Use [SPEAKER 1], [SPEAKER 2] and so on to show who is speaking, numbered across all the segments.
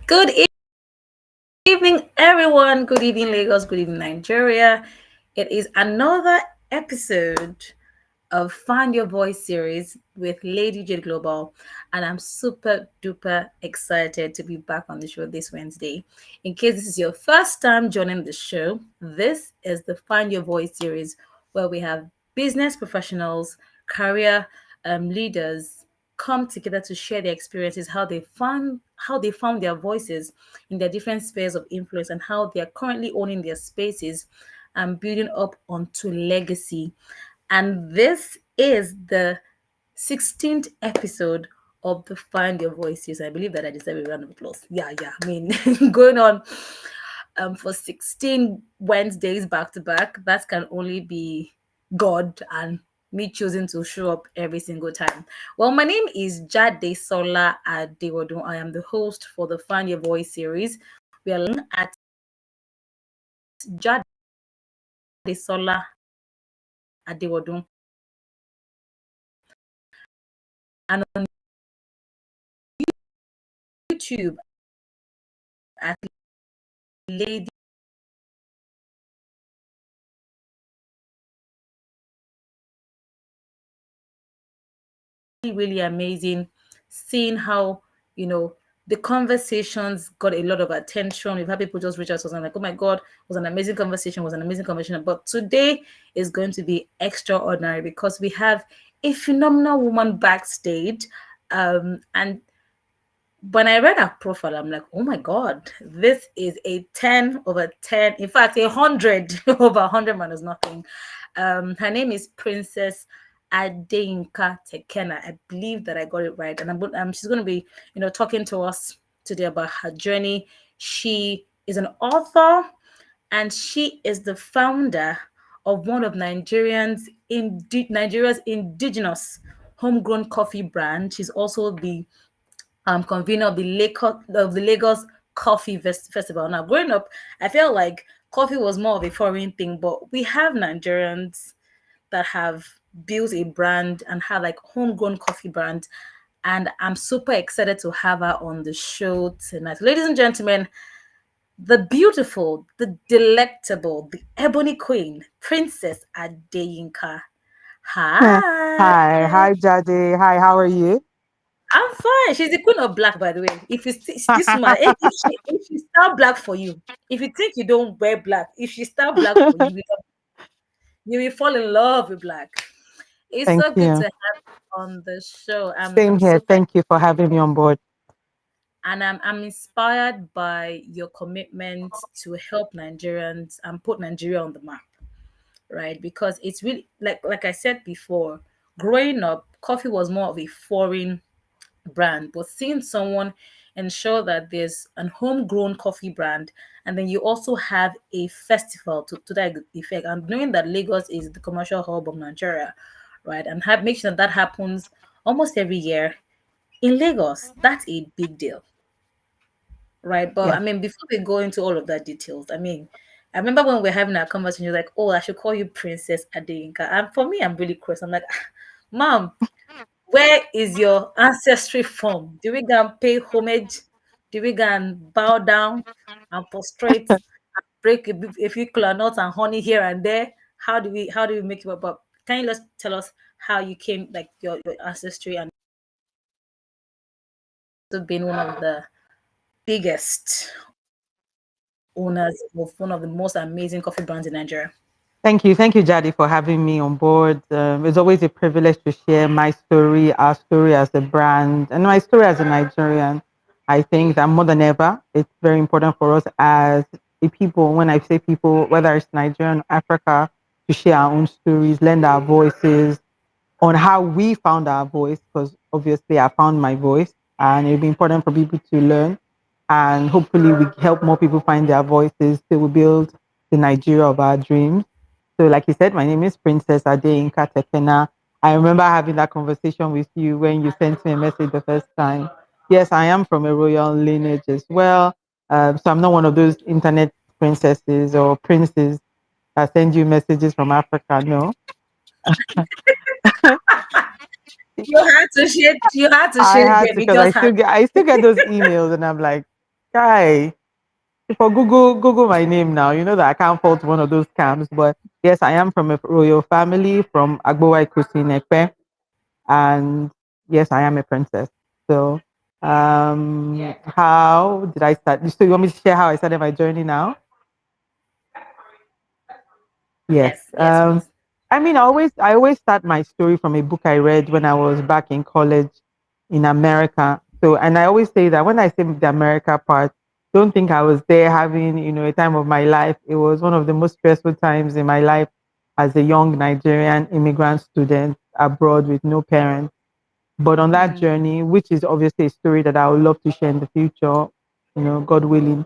[SPEAKER 1] Good evening, everyone. Good evening, Lagos. Good evening, Nigeria. It is another episode of Find Your Voice series with Lady Jade Global, and I'm super duper excited to be back on the show this Wednesday. In case this is your first time joining the show, this is the Find Your Voice series where we have business professionals, career leaders come together to share their experiences, how they found their voices in their different spheres of influence, and how they are currently owning their spaces and building up onto legacy. And this is the 16th episode of the Find Your Voice series. I believe that I deserve a round of applause. Yeah. I mean, going on for 16 Wednesdays back to back, that can only be God and me choosing to show up every single time. Well, my name is Jade Sola Adewodun. I am the host for the Find Your Voice series. We are at Jade Sola Adewodun, and on YouTube at Lady really amazing seeing how the conversations got a lot of attention. We've had people just reach out to us and like, oh my god, it was an amazing conversation, but today is going to be extraordinary because we have a phenomenal woman backstage. And when I read her profile, I'm like, oh my God, this is a 10 over 10. In fact, 100 over 100 minus nothing. Her name is Princess Adeyinka Tekenah. I believe that I got it right. And she's going to be, talking to us today about her journey. She is an author and she is the founder of one of Nigeria's indigenous homegrown coffee brand. She's also the convener of the Lagos Coffee Festival. Now, growing up, I felt like coffee was more of a foreign thing, but we have Nigerians that have built a brand and have like homegrown coffee brand. And I'm super excited to have her on the show tonight. Ladies and gentlemen, the beautiful, the delectable, the ebony queen, Princess Adeyinka. Hi.
[SPEAKER 2] Hi, Jade. Hi, how are you?
[SPEAKER 1] I'm fine. She's the queen of black, by the way. If you this woman, if she style black for you, if you think you don't wear black, if she style black for you, you will fall in love with black. It's
[SPEAKER 2] Thank
[SPEAKER 1] so good to
[SPEAKER 2] you.
[SPEAKER 1] have you on the show. I'm
[SPEAKER 2] Same here.
[SPEAKER 1] super,
[SPEAKER 2] Thank you for having me on board.
[SPEAKER 1] and I'm inspired by your commitment to help Nigerians and put Nigeria on the map, right? Because it's really like I said before, growing up, coffee was more of a foreign brand, but seeing someone ensure that there's an homegrown coffee brand, and then you also have a festival to that effect, and knowing that Lagos is the commercial hub of Nigeria, right, and make sure that happens almost every year in Lagos, that's a big deal, right? But I
[SPEAKER 2] Yes.
[SPEAKER 1] mean, before we go into all of that details, I mean, I remember when we are having our conversation, you're like, oh, I should call you Princess Adeyinka. And for me, I'm really close. I'm like, Mom, where is your ancestry from? Do we go and pay homage? Do we go and bow down and prostrate, break a few nuts and honey here and there? How do we make it work? But can you just tell us how you came, like your ancestry, and also being one of the biggest owners of one of the most amazing coffee brands in Nigeria?
[SPEAKER 2] Thank you. Thank you, Jade, for having me on board. It's always a privilege to share my story, our story as a brand, and my story as a Nigerian. I think that more than ever, it's very important for us as a people, when I say people, whether it's Nigerian or Africa, to share our own stories, lend our voices, on how we found our voice, because obviously I found my voice, and it'll be important for people to learn. And hopefully, we help more people find their voices till we build the Nigeria of our dreams. So, like you said, my name is Princess Adeyinka Tekenah. I remember having that conversation with you when you sent me a message the first time. Yes, I am from a royal lineage as well. So I'm not one of those internet princesses or princes that send you messages from Africa. No,
[SPEAKER 1] You had to share
[SPEAKER 2] I had
[SPEAKER 1] them.
[SPEAKER 2] to,
[SPEAKER 1] You
[SPEAKER 2] because
[SPEAKER 1] just had
[SPEAKER 2] I still get those emails, and I'm like, Guy, for Google my name now. You know that I can't fall to one of those scams. But yes, I am from a royal family from Agbowa Ikusi Nekpe, and yes, I am a princess. So, how did I start? So you want me to share how I started my journey now? Yes.
[SPEAKER 1] Yes, yes, please.
[SPEAKER 2] I mean, I always start my story from a book I read when I was back in college in America. So, and I always say that when I say the America part, don't think I was there having, a time of my life. It was one of the most stressful times in my life as a young Nigerian immigrant student abroad with no parents. But on that
[SPEAKER 1] Mm,
[SPEAKER 2] journey, which is obviously a story that I would love to share in the future, God willing,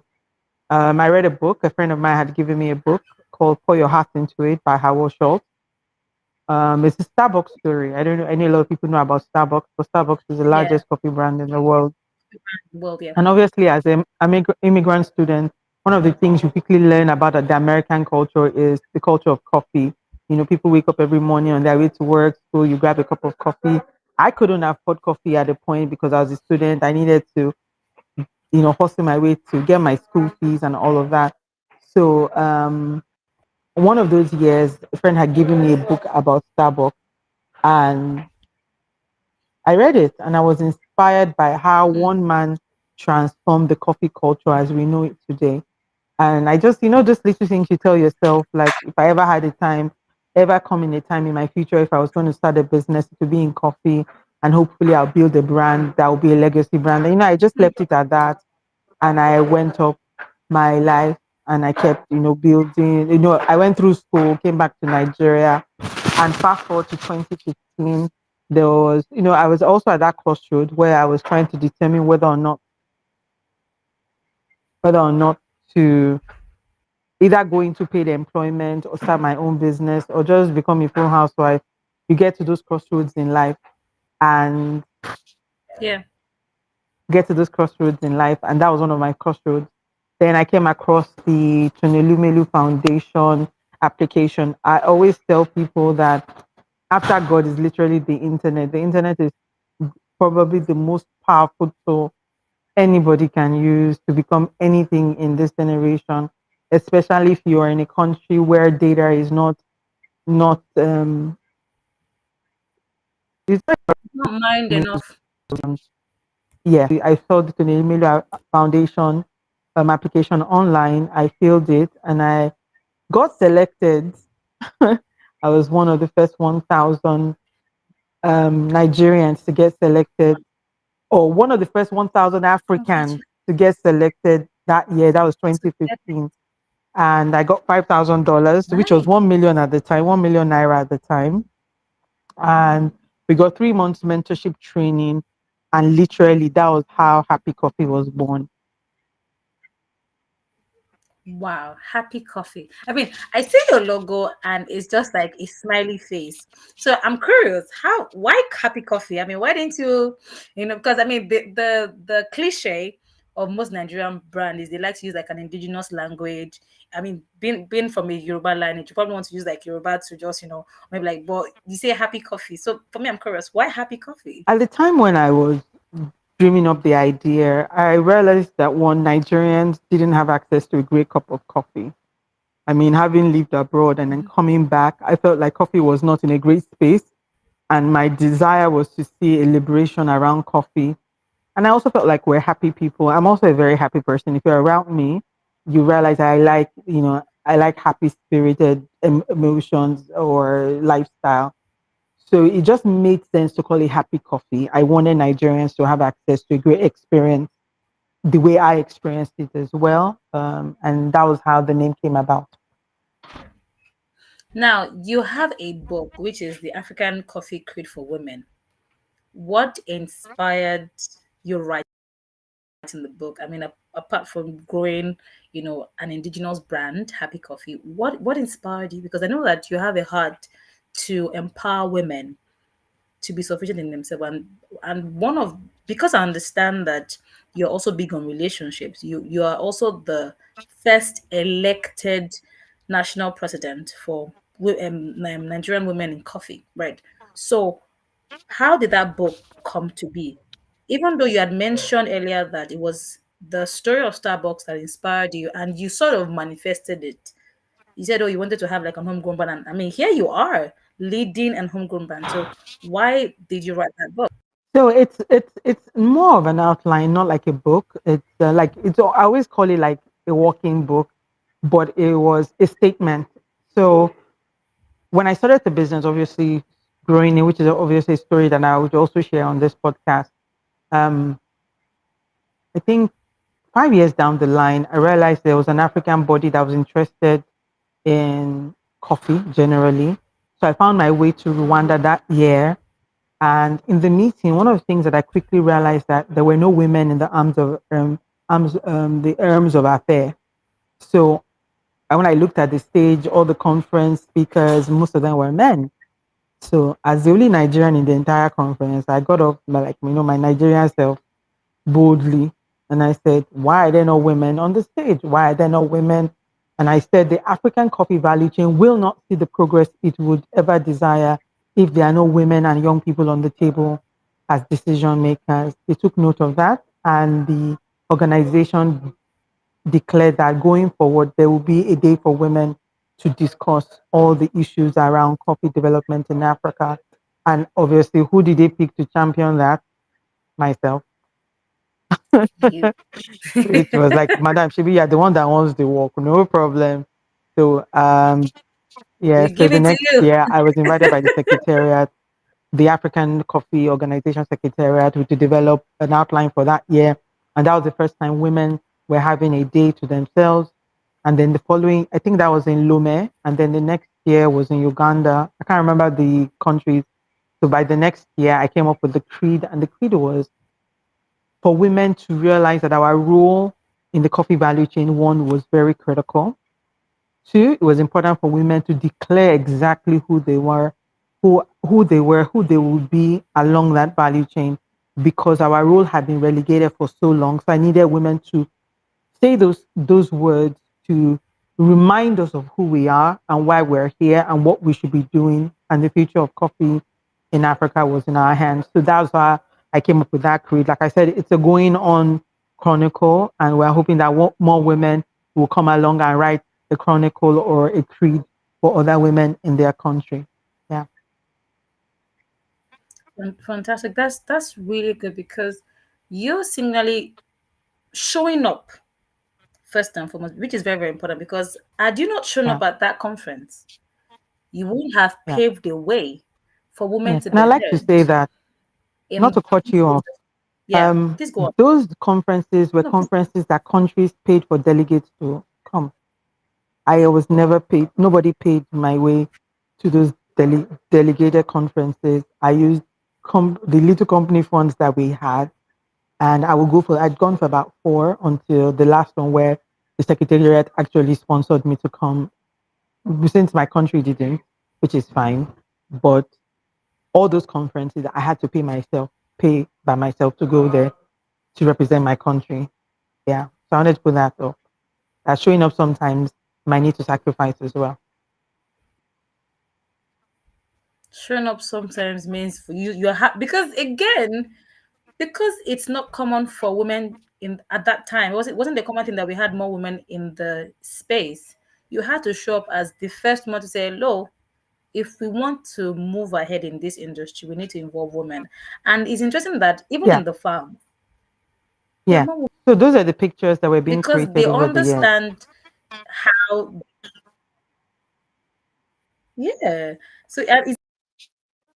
[SPEAKER 2] I read a book. A friend of mine had given me a book called "Pour Your Heart Into It" by Howard Schultz. It's a Starbucks story. I don't know. I know a lot of people know about Starbucks, but Starbucks is the
[SPEAKER 1] yeah,
[SPEAKER 2] largest coffee brand in the world.
[SPEAKER 1] well, yeah.
[SPEAKER 2] And obviously, as an immigrant student, one of the things you quickly learn about the American culture is the culture of coffee. People wake up every morning on their way to work, so you grab a cup of coffee. I couldn't afford coffee at the point because I was a student. I needed to, hustle my way to get my school fees and all of that. So, one of those years, a friend had given me a book about Starbucks, and I read it, and I was inspired by how
[SPEAKER 1] Mm,
[SPEAKER 2] one man transformed the coffee culture as we know it today. And I just, just little things you tell yourself, like if I ever had a time, ever come in a time in my future, if I was going to start a business, to be in coffee, and hopefully I'll build a brand that will be a legacy brand. And, I just
[SPEAKER 1] mm.
[SPEAKER 2] left it at that, and I went up my life, and I kept, building. I went through school, came back to Nigeria, and fast forward to 2015, there was, I was also at that crossroad where I was trying to determine whether or not to either go into paid employment or start my own business or just become a full housewife. You get to those crossroads in life, and
[SPEAKER 1] Yeah.
[SPEAKER 2] that was one of my crossroads. Then I came across the Tunelumelu Foundation application. I always tell people that after God is literally the internet. The internet is probably the most powerful tool anybody can use to become anything in this generation, especially if you are in a country where data is not it's
[SPEAKER 1] Not mind
[SPEAKER 2] not
[SPEAKER 1] enough.
[SPEAKER 2] yeah. I saw the Tunisia Foundation application online. I filled it and I got selected. I was one of the first 1,000 Nigerians to get selected, or one of the first 1,000 Africans
[SPEAKER 1] Congratulations.
[SPEAKER 2] to get selected that year. That was
[SPEAKER 1] That's
[SPEAKER 2] 2015. And I got $5,000, which was
[SPEAKER 1] nice.
[SPEAKER 2] 1 million at the time, 1 million naira at the time. And we got 3 months mentorship training. And literally, that was how Happy Coffee was born.
[SPEAKER 1] Wow, happy coffee. I mean, I see your logo and it's just like a smiley face. So I'm curious, why happy coffee? I mean, why didn't you, because I mean the cliche of most Nigerian brand is they like to use like an indigenous language. I mean, being from a Yoruba lineage, you probably want to use like Yoruba to just, maybe like, but you say happy coffee. So for me, I'm curious, why happy coffee?
[SPEAKER 2] At the time when I was dreaming up the idea, I realized that one, Nigerians didn't have access to a great cup of coffee. I mean, having lived abroad and then coming back, I felt like coffee was not in a great space. And my desire was to see a liberation around coffee. And I also felt like we're happy people. I'm also a very happy person. If you're around me, you realize I like happy spirited emotions or lifestyle. So it just made sense to call it happy coffee. I wanted Nigerians to have access to a great experience the way I experienced it as well. And that was how the name came about.
[SPEAKER 1] Now, you have a book, which is The African Coffee Creed for Women. What inspired you writing the book? I mean, apart from growing, an indigenous brand, Happy Coffee, what inspired you? Because I know that you have a heart to empower women to be sufficient in themselves, and one of because I understand that you're also big on relationships. You are also the first elected national president for Nigerian women in coffee, right? So how did that book come to be? Even though you had mentioned earlier that it was the story of Starbucks that inspired you, and you sort of manifested it. You said, "Oh, you wanted to have like a homegrown brand," and I mean, here you are leading an homegrown brand. So, why did you write that book?
[SPEAKER 2] So it's more of an outline, not like a book. It's like it's I always call it like a walking book, but it was a statement. So when I started the business, obviously growing it, which is obviously a story that I would also share on this podcast. Um, I think 5 years down the line, I realized there was an African body that was interested in coffee generally. So I found my way to Rwanda that year. And in the meeting, one of the things that I quickly realized that there were no women in the arms of affair. So when I looked at the stage, all the conference speakers, most of them were men. So as the only Nigerian in the entire conference, I got up like my Nigerian self boldly, and I said, "Why are there no women on the stage? Why are there no women?" And I said, "The African coffee value chain will not see the progress it would ever desire if there are no women and young people on the table as decision makers." They took note of that, and the organization declared that going forward, there will be a day for women to discuss all the issues around coffee development in Africa. And obviously, who did they pick to champion that? Myself.
[SPEAKER 1] You.
[SPEAKER 2] It was like, Madam Shibi, you're the one that wants the work, no problem. So, yeah,
[SPEAKER 1] We
[SPEAKER 2] so
[SPEAKER 1] give
[SPEAKER 2] the
[SPEAKER 1] it to
[SPEAKER 2] next
[SPEAKER 1] you.
[SPEAKER 2] year I was invited by the Secretariat, the African Coffee Organization Secretariat, to develop an outline for that year. And that was the first time women were having a day to themselves. And then the following, I think that was in Lome. And then the next year was in Uganda. I can't remember the countries. So by the next year, I came up with the creed. And the creed was for women to realize that our role in the coffee value chain, one, was very critical. Two, it was important for women to declare exactly who they would be along that value chain, because our role had been relegated for so long. So I needed women to say those words to remind us of who we are and why we're here and what we should be doing. And the future of coffee in Africa was in our hands. So that's why I came up with that creed. Like I said, it's a going on chronicle, and we're hoping that more women will come along and write a chronicle or a creed for other women in their country. Yeah.
[SPEAKER 1] Fantastic. That's really good because you're similarly showing up first and foremost, which is very, very important because had you not shown
[SPEAKER 2] Yeah.
[SPEAKER 1] up at that conference, you wouldn't have
[SPEAKER 2] Yeah.
[SPEAKER 1] paved the way for women
[SPEAKER 2] Yes.
[SPEAKER 1] to
[SPEAKER 2] And I
[SPEAKER 1] be
[SPEAKER 2] like to
[SPEAKER 1] heard
[SPEAKER 2] say that, not
[SPEAKER 1] in
[SPEAKER 2] to cut
[SPEAKER 1] this
[SPEAKER 2] you off,
[SPEAKER 1] industry. Yeah,
[SPEAKER 2] um,
[SPEAKER 1] please go on.
[SPEAKER 2] those conferences were
[SPEAKER 1] No, please.
[SPEAKER 2] conferences that countries paid for delegates to come. I was never paid, nobody paid my way to those delegated conferences. I used the little company funds that we had, and I'd gone for about four until the last one where the secretariat actually sponsored me to come, since my country didn't, which is fine. But all those conferences, I had to pay by myself to go there to represent my country. Yeah. So I wanted to put that up. Showing up sometimes might need to sacrifice as well.
[SPEAKER 1] Showing up sometimes means for you because again, because it's not common for women in at that time. It wasn't the common thing that we had more women in the space. You had to show up as the first one to say, "Hello, if we want to move ahead in this industry, we need to involve women." And it's interesting that even
[SPEAKER 2] Yeah.
[SPEAKER 1] in the farm, there are
[SPEAKER 2] Yeah.
[SPEAKER 1] more women
[SPEAKER 2] So those are the pictures that were being
[SPEAKER 1] because they
[SPEAKER 2] created over the years.
[SPEAKER 1] understand how. Yeah. So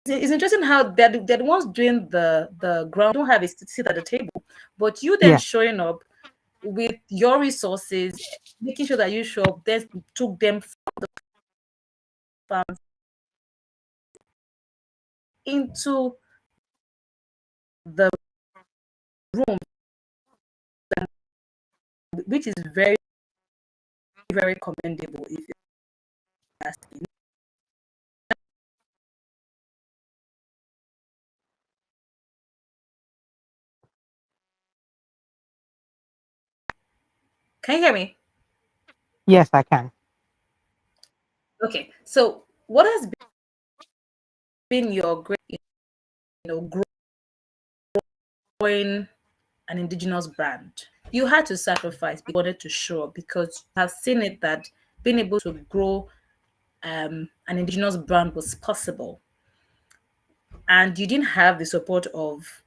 [SPEAKER 1] it's interesting how they're the ones doing the ground don't have a seat at the table, but you then
[SPEAKER 2] Yeah.
[SPEAKER 1] showing up with your resources, making sure that you show up, then took them from farms into the room, which is very, very commendable if you ask me. Can you hear me?
[SPEAKER 2] Yes, I can.
[SPEAKER 1] Okay. So what has been your great, growing an indigenous brand? You had to sacrifice because you wanted to show up, because you have seen it that being able to grow an indigenous brand was possible, and you didn't have the support of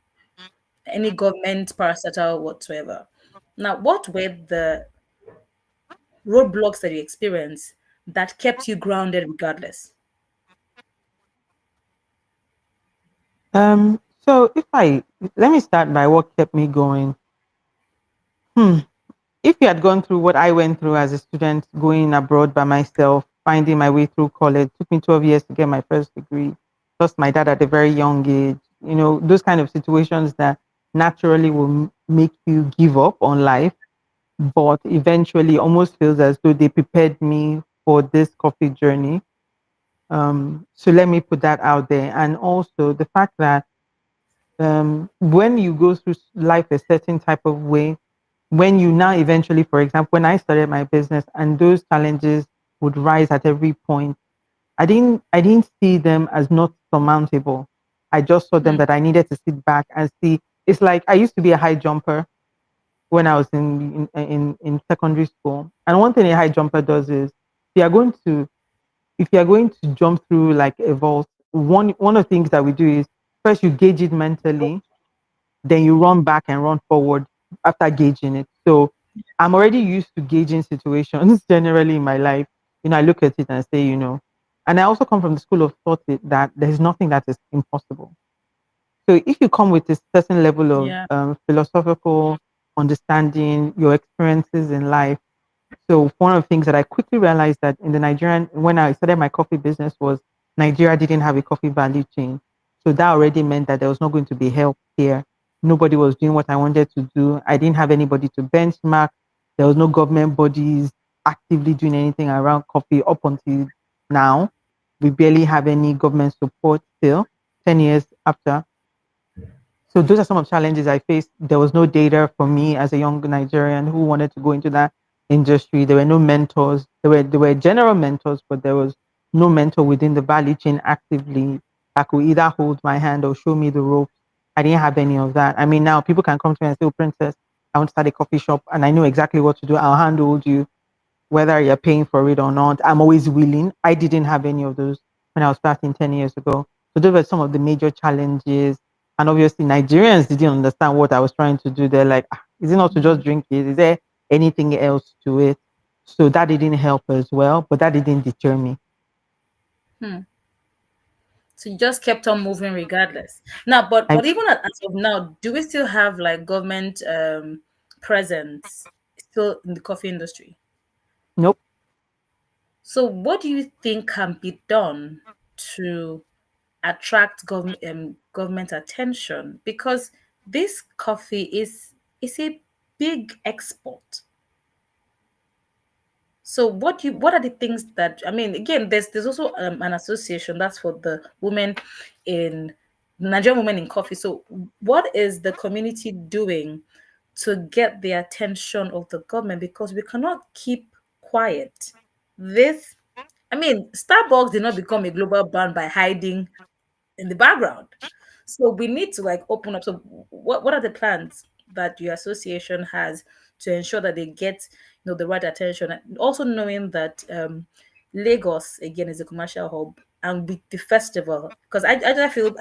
[SPEAKER 1] any government parastatal whatsoever. Now, what were the roadblocks that you experienced that kept you grounded regardless?
[SPEAKER 2] So if I let me start by what kept me going. Hmm. If you had gone through what I went through as a student, going abroad by myself, finding my way through college, took me 12 years to get my first degree, lost my dad at a very young age, those kind of situations that naturally will make you give up on life, but eventually almost feels as though they prepared me for this coffee journey. So let me put that out there. And also the fact that when you go through life a certain type of way, when you now eventually, for example, when I started my business and those challenges would rise at every point, I didn't see them as not surmountable. I just saw them
[SPEAKER 1] Hmm.
[SPEAKER 2] that I needed to sit back and see. It's like I used to be a high jumper when I was in secondary school. And one thing a high jumper does is if you are going to if you are going to jump through like a vault, one of the things that we do is first you gauge it mentally, then you run back and run forward after gauging it. So I'm already used to gauging situations generally in my life. I look at it and say, and I also come from the school of thought that there's nothing that is impossible. So if you come with a certain level of
[SPEAKER 1] Yeah.
[SPEAKER 2] philosophical understanding, your experiences in life, so one of the things that I quickly realized that in the Nigerian, when I started my coffee business, was Nigeria didn't have a coffee value chain. So that already meant that there was not going to be help here. Nobody was doing what I wanted to do. I didn't have anybody to benchmark. There was no government bodies actively doing anything around coffee up until now. We barely have any government support still, 10 years after. So those are some of the challenges I faced. There was no data for me as a young Nigerian who wanted to go into that industry. There were no mentors. There were general mentors, but there was no mentor within the value chain actively that could either hold my hand or show me the ropes. I didn't have any of that. I mean, now people can come to me and say, "Oh, Princess, I want to start a coffee shop, and I know exactly what to do. I'll handhold you whether you're paying for it or not. I'm always willing." I didn't have any of those when I was starting 10 years ago. So those were some of the major challenges. And obviously, Nigerians didn't understand what I was trying to do. They're like, is it not to just drink it? Is there anything else to it? So that didn't help as well, but that didn't deter me.
[SPEAKER 1] Hmm. So you just kept on moving regardless. Now, but
[SPEAKER 2] I
[SPEAKER 1] even as of now, do we still have like government presence still in the coffee industry?
[SPEAKER 2] Nope.
[SPEAKER 1] So what do you think can be done to attract government attention? Because this coffee is a big export. So what are the things that, I mean, again, there's also an association that's for the women in Nigerian women in coffee. So what is the community doing to get the attention of the government? Because we cannot keep quiet. This, I mean, Starbucks did not become a global brand by hiding in the background. So we need to like open up. So what are the plans that your association has to ensure that they get the right attention, and also knowing that Lagos again is a commercial hub, and with the festival, because I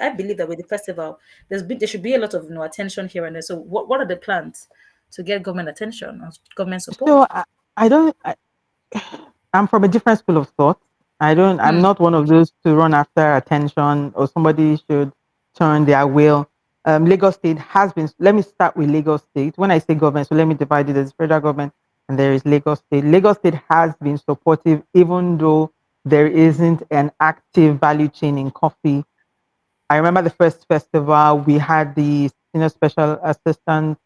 [SPEAKER 1] believe that with the festival there should be a lot of attention here and there. So what are the plans to get government attention or government
[SPEAKER 2] So
[SPEAKER 1] support?
[SPEAKER 2] I don't. I'm from a different school of thought. I'm
[SPEAKER 1] Hmm.
[SPEAKER 2] not one of those to run after attention or somebody should turn their will. Lagos State has been, let me start with Lagos State. When I say government, so let me divide it. There's federal government and there is Lagos State. Lagos State has been supportive, even though there isn't an active value chain in coffee. I remember the first festival, we had the senior special assistant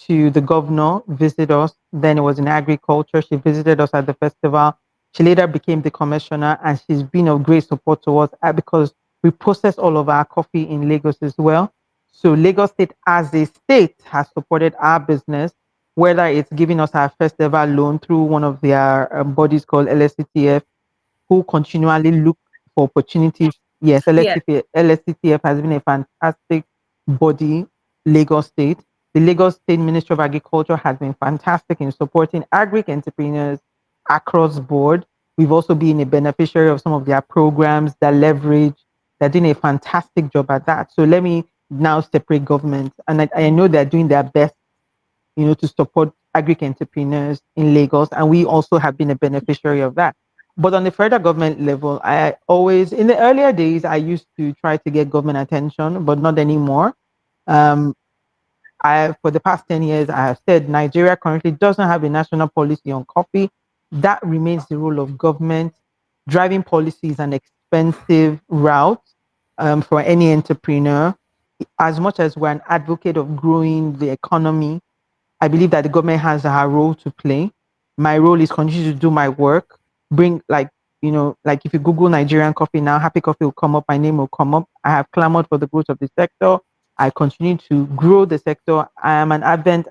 [SPEAKER 2] to the governor visit us. Then it was in agriculture. She visited us at the festival. She later became the commissioner, and she's been of great support to us because we process all of our coffee in Lagos as well. So Lagos State as a state has supported our business, whether it's giving us our festival loan through one of their bodies called LSETF, who continually look for opportunities. Yes,
[SPEAKER 1] Yeah.
[SPEAKER 2] LSETF has been a fantastic body, Lagos State. The Lagos State Ministry of Agriculture has been fantastic in supporting agri entrepreneurs across board. We've also been a beneficiary of some of their programs that leverage. They're doing a fantastic job at that. So let me now separate government, and I know they're doing their best, to support agri entrepreneurs in Lagos, and we also have been a beneficiary of that. But on the federal government level, I always, in the earlier days, I used to try to get government attention, but not anymore. Um, for the past 10 years, I have said Nigeria currently doesn't have a national policy on coffee. That remains the role of government. Driving policy is an expensive route for any entrepreneur. As much as we're an advocate of growing the economy, I believe that the government has a role to play. My role is continue to do my work, bring like if you Google Nigerian coffee now, Happy Coffee will come up, my name will come up. I have clamored for the growth of the sector. I continue to grow the sector. I'm an ardent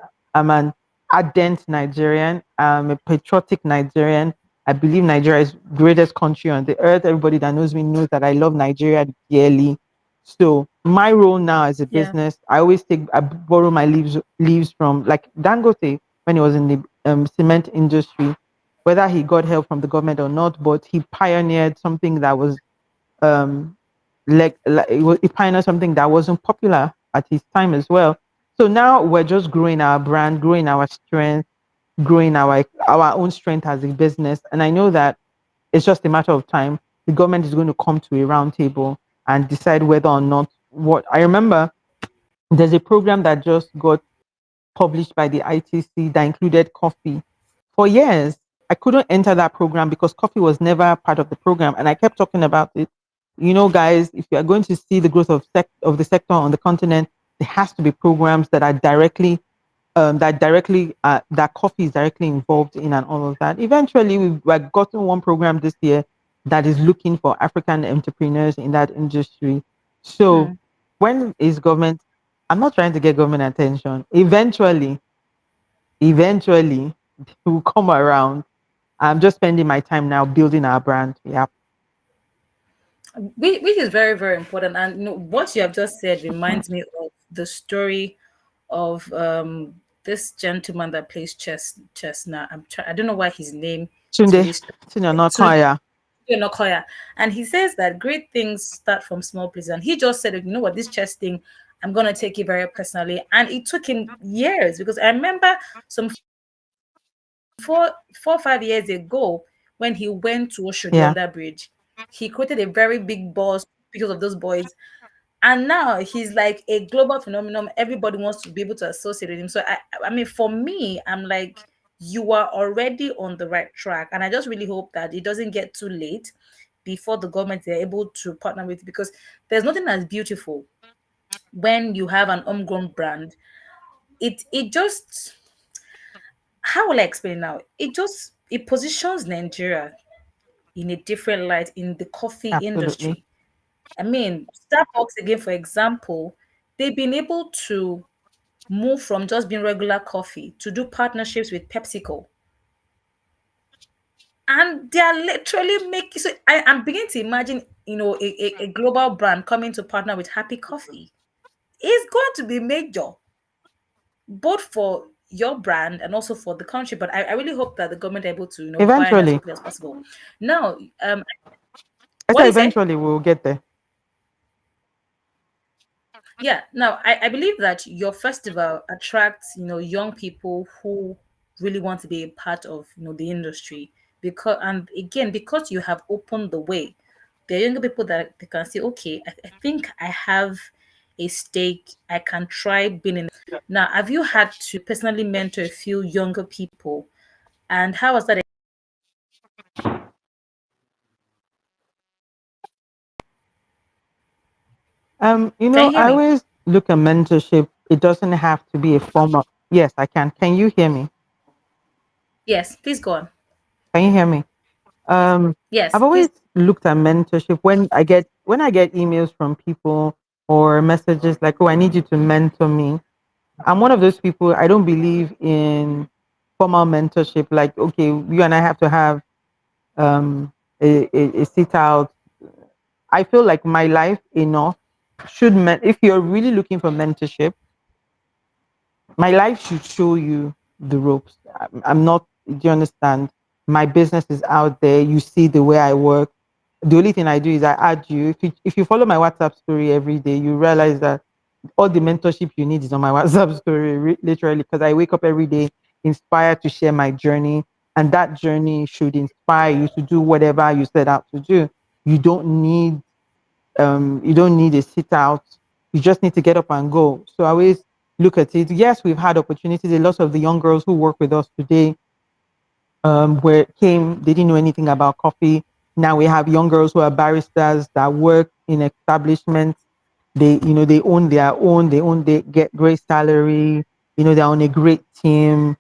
[SPEAKER 2] Nigerian. I'm a patriotic Nigerian. I believe Nigeria is the greatest country on the earth. Everybody that knows me knows that I love Nigeria dearly. So my role now as a
[SPEAKER 1] Yeah.
[SPEAKER 2] business, I borrow my leaves from like Dangote when he was in the cement industry, whether he got help from the government or not, but he pioneered something that was um he pioneered something that wasn't popular at his time as well. So now we're just growing our brand, growing our strength, growing our own strength as a business. And I know that it's just a matter of time. The government is going to come to a round table and decide whether or not what I remember there's a program that just got published by the ITC that included coffee. For years, I couldn't enter that program because coffee was never part of the program. And I kept talking about it. Guys, if you are going to see the growth of the sector on the continent, there has to be programs that are that coffee is directly involved in and all of that. Eventually, we've gotten one program this year that is looking for African entrepreneurs in that industry. So
[SPEAKER 1] Hmm.
[SPEAKER 2] when is government? I'm not trying to get government attention. Eventually, they will come around. I'm just spending my time now building our brand. Yeah.
[SPEAKER 1] Which is very, very important. And what you have just said reminds me of the story of this gentleman that plays chess now. I don't know why his name is
[SPEAKER 2] Tunde,
[SPEAKER 1] really
[SPEAKER 2] senior not choir.
[SPEAKER 1] Okoya. And he says that great things start from small places. And he just said, what, this chess thing, I'm gonna take it very personally. And it took him years, because I remember some 4 5 years ago when he went to Oshodi
[SPEAKER 2] Yeah.
[SPEAKER 1] under bridge, he created a very big buzz because of those boys. And now he's like a global phenomenon. Everybody wants to be able to associate with him. So I mean, for me, I'm like, you are already on the right track. And I just really hope that it doesn't get too late before the government are able to partner with, because there's nothing as beautiful when you have an homegrown brand. It just, how will I explain now? It positions Nigeria in a different light in the coffee
[SPEAKER 2] Absolutely.
[SPEAKER 1] industry. I mean, Starbucks again, for example, they've been able to move from just being regular coffee to do partnerships with PepsiCo. And they are literally making, so I'm beginning to imagine, a global brand coming to partner with Happy Coffee. It's going to be major, both for your brand and also for the country. But I really hope that the government are able to, pioneer as
[SPEAKER 2] Eventually.
[SPEAKER 1] quickly as possible. Now,
[SPEAKER 2] I
[SPEAKER 1] what
[SPEAKER 2] said
[SPEAKER 1] do you say?
[SPEAKER 2] eventually we'll get there.
[SPEAKER 1] Yeah, now I believe that your festival attracts, young people who really want to be a part of, the industry, because, and again, because you have opened the way, there are younger people that they can say, okay, I think I have a stake, I can try being in. Now, have you had to personally mentor a few younger people, and how was that? Can you hear
[SPEAKER 2] I
[SPEAKER 1] me?
[SPEAKER 2] always look at mentorship. It doesn't have to be a formal. Yes, I can. Can you hear me?
[SPEAKER 1] Yes, please go on.
[SPEAKER 2] Can you hear me? Um,
[SPEAKER 1] Yes,
[SPEAKER 2] I've
[SPEAKER 1] please.
[SPEAKER 2] always looked at mentorship when I get emails from people or messages like, "Oh, I need you to mentor me." I'm one of those people. I don't believe in formal mentorship. Like, okay, you and I have to have a sit out. I feel like my life enough if you're really looking for mentorship, My life should show you the ropes. I'm not, do you understand? My business is out there. You see the way I work. The only thing I do is I add you. If you follow my WhatsApp story every day, you realize that all the mentorship you need is on my WhatsApp story, literally, because I wake up every day inspired to share my journey. And that journey should inspire you to do whatever you set out to do. You don't need you don't need a sit out. You just need to get up and go. So I always look at it. Yes, we've had opportunities. A lot of the young girls who work with us today where came, they didn't know anything about coffee. Now we have young girls who are baristas that work in establishments. They own their own, they get great salary, they're on a great team,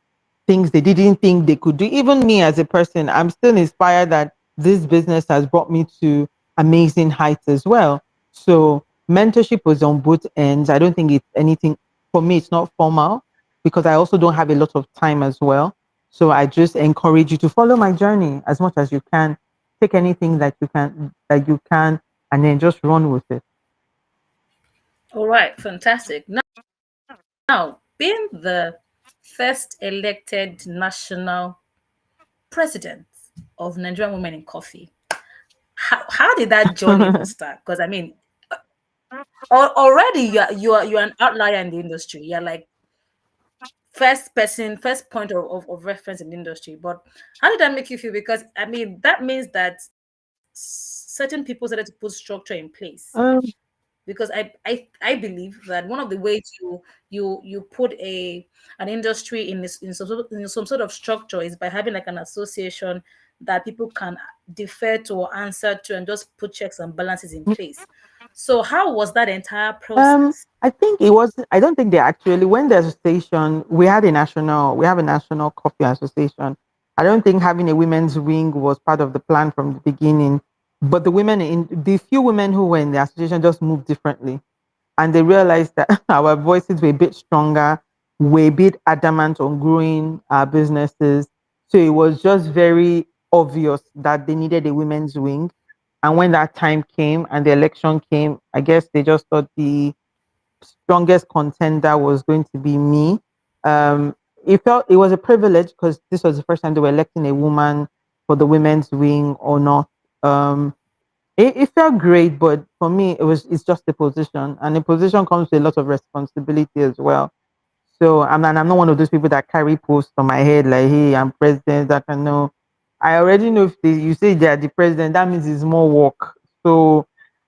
[SPEAKER 2] things they didn't think they could do. Even me as a person, I'm still inspired that this business has brought me to amazing heights as well. So mentorship was on both ends. I don't think it's anything for me, it's not formal because I also don't have a lot of time as well. So I just encourage you to follow my journey as much as you can. Take anything that you can, and then just run with it.
[SPEAKER 1] All right, fantastic. Now, being the first elected national president of Nigerian Women in Coffee, how did that journey even start? Because I mean, already you're an outlier in the industry. You're like first person, first point of reference in the industry. But how did that make you feel? Because I mean, that means that certain people started to put structure in place.
[SPEAKER 2] um,
[SPEAKER 1] Because I believe that one of the ways you put an industry in some sort of structure is by having like an association that people can defer to or answer to and just put checks and balances in place. So how was that entire process?
[SPEAKER 2] I think it was. I don't think they actually when the association we have a national coffee association. I don't think having a women's wing was part of the plan from the beginning. But the few women who were in the association just moved differently, and they realized that our voices were a bit stronger, were a bit adamant on growing our businesses. So it was just very obvious that they needed a women's wing. And when that time came and the election came, I guess they just thought the strongest contender was going to be me. Um, it was a privilege because this was the first time they were electing a woman for the women's wing or not. Um, it felt great, but for me, it's just a position, and a position comes with a lot of responsibility as well. So I'm not one of those people that carry posts on my head like, hey, I'm president. That can know. I already know if you say they're the president, that means it's more work. So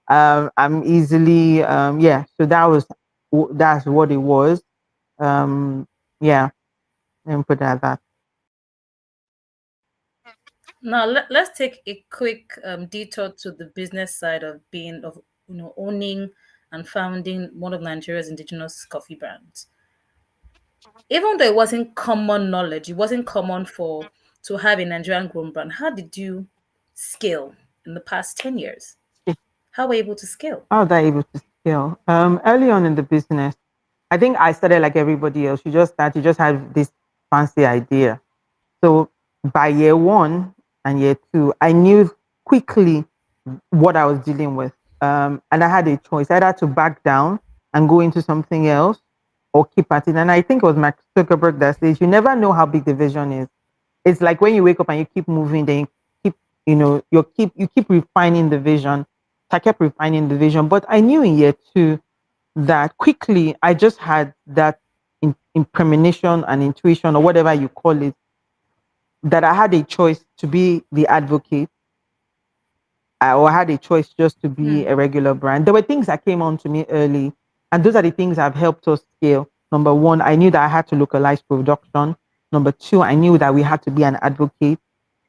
[SPEAKER 2] I'm easily yeah. So that's what it was. Um, yeah, and put it at that.
[SPEAKER 1] Now let's take a quick detour to the business side of being of owning and founding one of Nigeria's indigenous coffee brands. Even though it wasn't common knowledge, it wasn't common for to have a Nigerian grown brand. How did you scale in the past 10 years? How were you able to scale?
[SPEAKER 2] How was I able to scale? Early on in the business, I think I started like everybody else. You just have this fancy idea. So by year one and year two, I knew quickly what I was dealing with. And I had a choice either to back down and go into something else or keep at it. And I think it was Mark Zuckerberg that says, you never know how big the vision is. It's like when you wake up and you keep moving, then you keep, you keep refining the vision. So I kept refining the vision. But I knew in year two that quickly I just had that premonition and intuition or whatever you call it, that I had a choice to be the advocate or had a choice just to be
[SPEAKER 1] Hmm.
[SPEAKER 2] a regular brand. There were things that came on to me early, and those are the things that have helped us scale. Number one, I knew that I had to localize production. Number two, I knew that we had to be an advocate.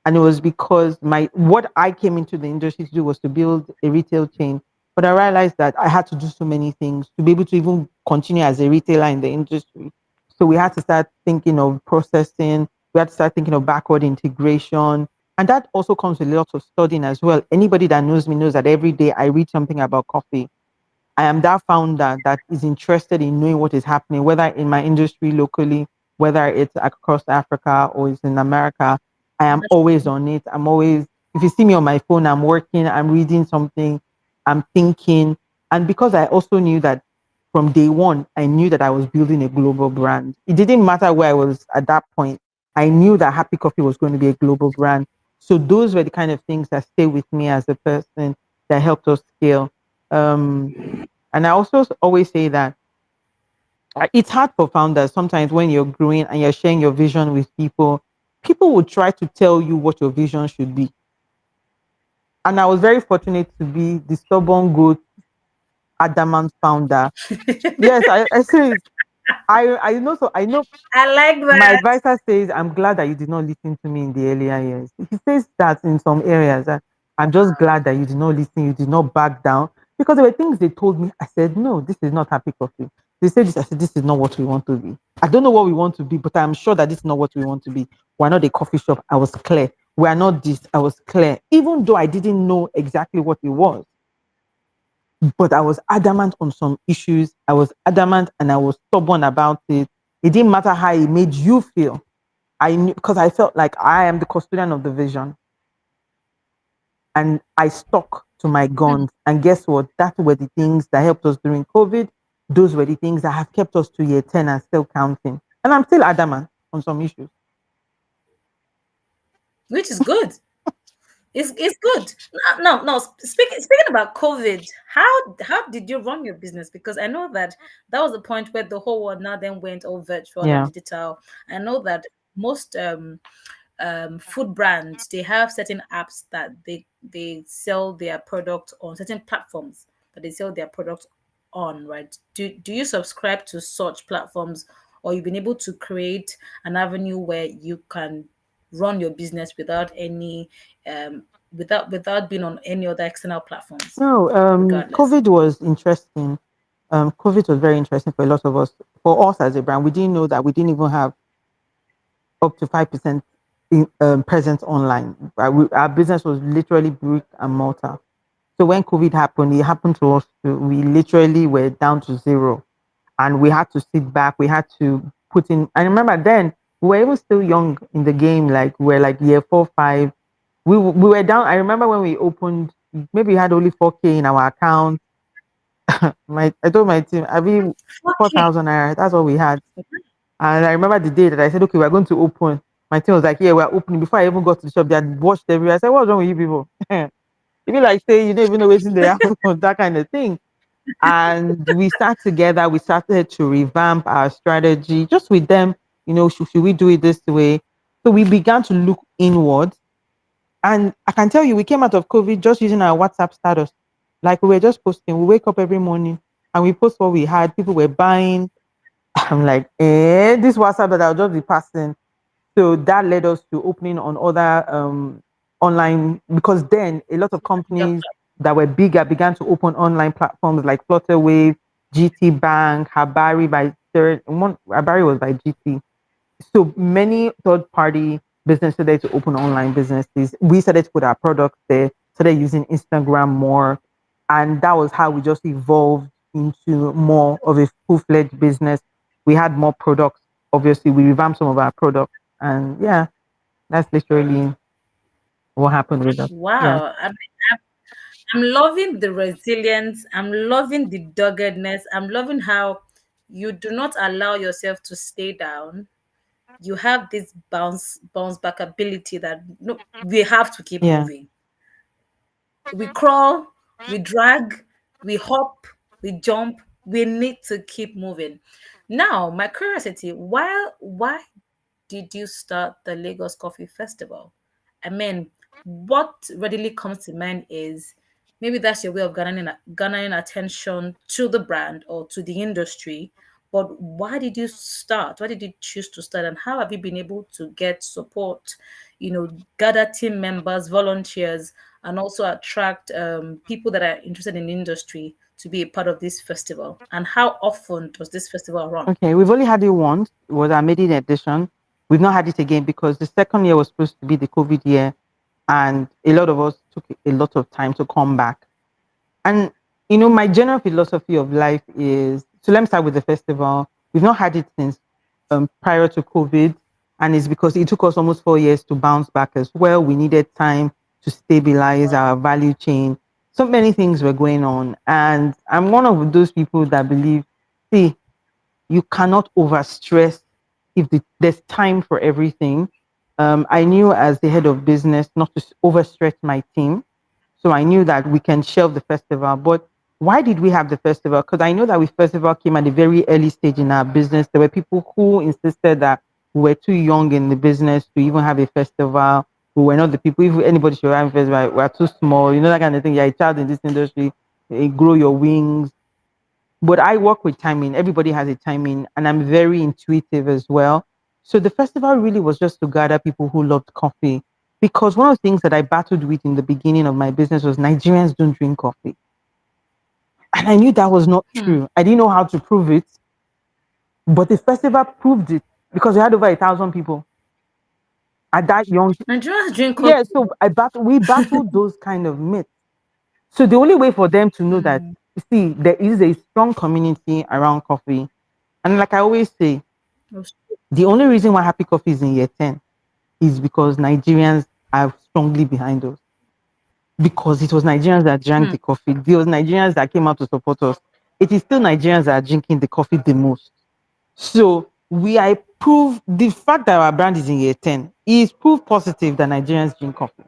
[SPEAKER 2] And it was because my what I came into the industry to do was to build a retail chain. But I realized that I had to do so many things to be able to even continue as a retailer in the industry. So we had to start thinking of processing, we had to start thinking of backward integration, and that also comes with lots of studying as well. Anybody that knows me knows that every day I read something about coffee. I am that founder that is interested in knowing what is happening, whether in my industry locally, whether it's across Africa or it's in America. I am always on it. If you see me on my phone, I'm working, I'm reading something, I'm thinking. And because I also knew that from day one, I knew that I was building a global brand. It didn't matter where I was at that point. I knew that Happy Coffee was going to be a global brand. So those were the kind of things that stay with me as a person that helped us scale. Um, and I also always say that it's hard for founders sometimes when you're growing and you're sharing your vision with people. People will try to tell you what your vision should be. And I was very fortunate to be the stubborn goat, adamant founder. Yes, I say it. I know, so I know.
[SPEAKER 1] I like
[SPEAKER 2] My
[SPEAKER 1] that.
[SPEAKER 2] advisor says, I'm glad that you did not listen to me in the earlier years. He says that in some areas. That I'm just glad that you did not listen, you did not back down. Because there were things they told me. I said, no, this is not Happy Coffee. They said this. I said, this is not what we want to be. I don't know what we want to be, but I'm sure that this is not what we want to be. We're not a coffee shop. I was clear. We're not this. I was clear. Even though I didn't know exactly what it was, but I was adamant on some issues. I was adamant and I was stubborn about it. It didn't matter how it made you feel. I knew because I felt like I am the custodian of the vision and I stuck to my guns. And guess what? That were the things that helped us during COVID. Those were the things that have kept us to year 10 and still counting. And I'm still adamant on some issues.
[SPEAKER 1] Which is good. It's good. No. Speaking about COVID, how did you run your business? Because I know that that was the point where the whole world now then went all virtual and
[SPEAKER 2] Yeah.
[SPEAKER 1] digital. I know that most food brands, they have certain apps that they sell their product on, certain platforms that they sell their product on, right? Do you subscribe to such platforms, or you've been able to create an avenue where you can run your business without any without being on any other external platforms
[SPEAKER 2] No,
[SPEAKER 1] regardless?
[SPEAKER 2] COVID was interesting. COVID was very interesting for a lot of us. For us as a brand, we didn't know that we didn't even have up to 5% presence online. Right? Our business was literally brick and mortar. So when COVID happened, it happened to us too. We literally were down to zero and we had to sit back. We had to put in, I remember then we were even still young in the game, like we are like year 4, 5. We were down. I remember when we opened, maybe we had only 4K in our account. I told my team, I mean,
[SPEAKER 1] Okay.
[SPEAKER 2] 4,000 naira. That's all we had. And I remember the day that I said, okay, we're going to open. My team was like, yeah, we're opening. Before I even got to the shop, they had watched everywhere. I said, what's wrong with you people? You be like, say, you don't even know what's in the happen, that kind of thing. And we sat together, we started to revamp our strategy just with them. Should we do it this way? So we began to look inward. And I can tell you, we came out of COVID just using our WhatsApp status. Like we were just posting. We wake up every morning and we post what we had. People were buying. I'm like, this WhatsApp that I'll just be passing. So that led us to opening on other online, because then a lot of
[SPEAKER 1] Yep.
[SPEAKER 2] companies that were bigger began to open online platforms like Flutterwave, GT Bank, Habari by third one. Habari was by GT. So many third party businesses started to open online businesses. We started to put our products there, started using Instagram more. And that was how we just evolved into more of a full fledged business. We had more products. Obviously, we revamped some of our products. And yeah, that's literally what happened with us. Yeah.
[SPEAKER 1] Wow. I'm loving the resilience. I'm loving the doggedness. I'm loving how you do not allow yourself to stay down. You have this bounce back ability that, no, we have to keep
[SPEAKER 2] Yeah.
[SPEAKER 1] moving. We crawl, we drag, we hop, we jump. We need to keep moving. Now, my curiosity, why did you start the Lagos Coffee Festival? I mean, what readily comes to mind is maybe that's your way of garnering attention to the brand or to the industry. But why did you start? Why did you choose to start? And how have you been able to get support, gather team members, volunteers, and also attract people that are interested in the industry to be a part of this festival? And how often does this festival run?
[SPEAKER 2] Okay. We've only had it once. It was our maiden edition. We've not had it again because the second year was supposed to be the COVID year. And a lot of us took a lot of time to come back. And my general philosophy of life is, so let me start with the festival. We've not had it since prior to COVID, and it's because it took us almost 4 years to bounce back as well. We needed time to stabilize our value chain. So many things were going on, and I'm one of those people that believe See, you cannot overstress if there's time for everything. I knew as the head of business not to overstretch my team. So I knew that we can shelve the festival. But why did we have the festival? Because I know that with festival came at a very early stage in our business. There were people who insisted that we were too young in the business to even have a festival. We were not the people. If anybody should have a festival, we are too small. You know that kind of thing. You're a child in this industry. Grow your wings. But I work with timing. Everybody has a timing, and I'm very intuitive as well. So the festival really was just to gather people who loved coffee. Because one of the things that I battled with in the beginning of my business was Nigerians don't drink coffee. And I knew that was not
[SPEAKER 1] Hmm.
[SPEAKER 2] true. I didn't know how to prove it, but the festival proved it because we had over 1,000 people at that young.
[SPEAKER 1] Nigerians drink
[SPEAKER 2] Yeah,
[SPEAKER 1] coffee.
[SPEAKER 2] so we battled those kind of myths. So the only way for them to know that,
[SPEAKER 1] Hmm.
[SPEAKER 2] you see, there is a strong community around coffee. And like I always say, the only reason why Happy Coffee is in year 10 is because Nigerians are strongly behind us. Because it was Nigerians that drank
[SPEAKER 1] Hmm.
[SPEAKER 2] the coffee. It was Nigerians that came out to support us. It is still Nigerians that are drinking the coffee the most. So we are proof, the fact that our brand is in year 10 is proof positive that Nigerians drink coffee.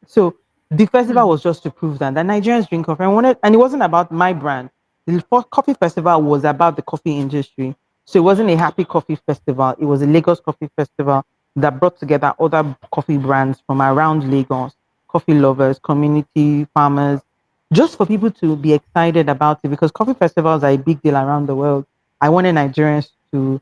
[SPEAKER 2] So the festival
[SPEAKER 1] Hmm.
[SPEAKER 2] was just to prove that Nigerians drink coffee. And it wasn't about my brand. The coffee festival was about the coffee industry. So it wasn't a happy coffee festival. It was a Lagos coffee festival that brought together other coffee brands from around Lagos, coffee lovers, community farmers, just for people to be excited about it because coffee festivals are a big deal around the world. I wanted Nigerians to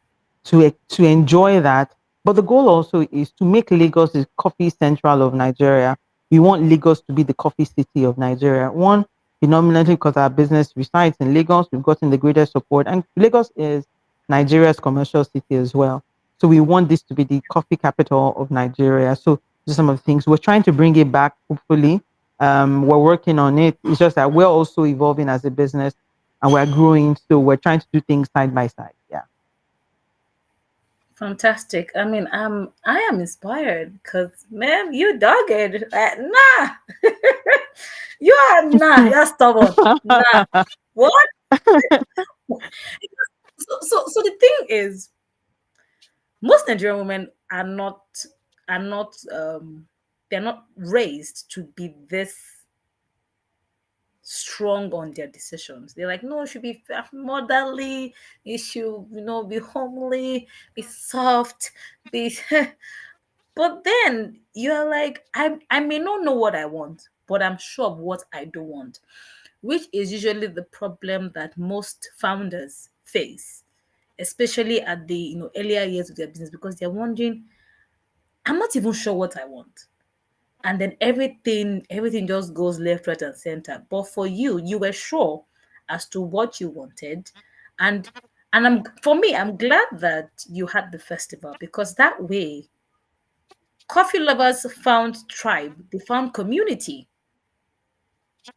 [SPEAKER 2] enjoy that. But the goal also is to make Lagos the coffee central of Nigeria. We want Lagos to be the coffee city of Nigeria. One, phenomenally, because our business resides in Lagos, we've gotten the greatest support. And Lagos is Nigeria's commercial city as well. So we want this to be the coffee capital of Nigeria. So just some of the things we're trying to bring it back, hopefully. We're working on it. It's just that we're also evolving as a business and we're growing. So we're trying to do things side by side. Yeah.
[SPEAKER 1] Fantastic. I mean, I am inspired because, man, you dogged. Nah, you are nah. You're stubborn. Nah. What? So the thing is, most Nigerian women are not they're not raised to be this strong on their decisions. They're like, no, it should be motherly, it should, be homely, be soft, be but then you're like, I may not know what I want, but I'm sure of what I don't want, which is usually the problem that most founders face, especially at the earlier years of their business, because they're wondering, I'm not even sure what I want. And then everything just goes left, right, and center. But for you, you were sure as to what you wanted. And I'm glad that you had the festival, because that way coffee lovers found tribe, they found community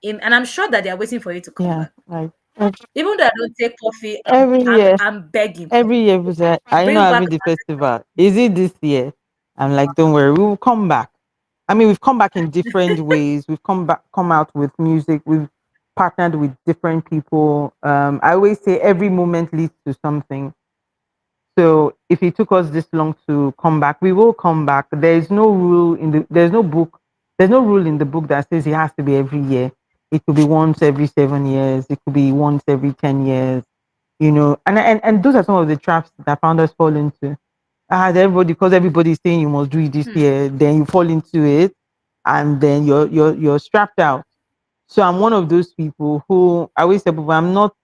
[SPEAKER 1] and I'm sure that they are waiting for you to come
[SPEAKER 2] Yeah.
[SPEAKER 1] back.
[SPEAKER 2] Right.
[SPEAKER 1] Even though I don't take coffee,
[SPEAKER 2] Every year.
[SPEAKER 1] I'm begging,
[SPEAKER 2] Every year, we say, are you
[SPEAKER 1] bring
[SPEAKER 2] not
[SPEAKER 1] back
[SPEAKER 2] having the festival? Is it this year? I'm like, don't worry, we will come back. I mean, we've come back in different ways. We've come out with music. We've partnered with different people. I always say every moment leads to something. So if it took us this long to come back, we will come back. There's no book, there's no rule in the book that says it has to be every year. It could be once every 7 years. It could be once every 10 years, and those are some of the traps that founders fall into. Because everybody's saying you must do it this
[SPEAKER 1] hmm,
[SPEAKER 2] year, then you fall into it and then you're strapped out. So I'm one of those people who I always say, but I'm not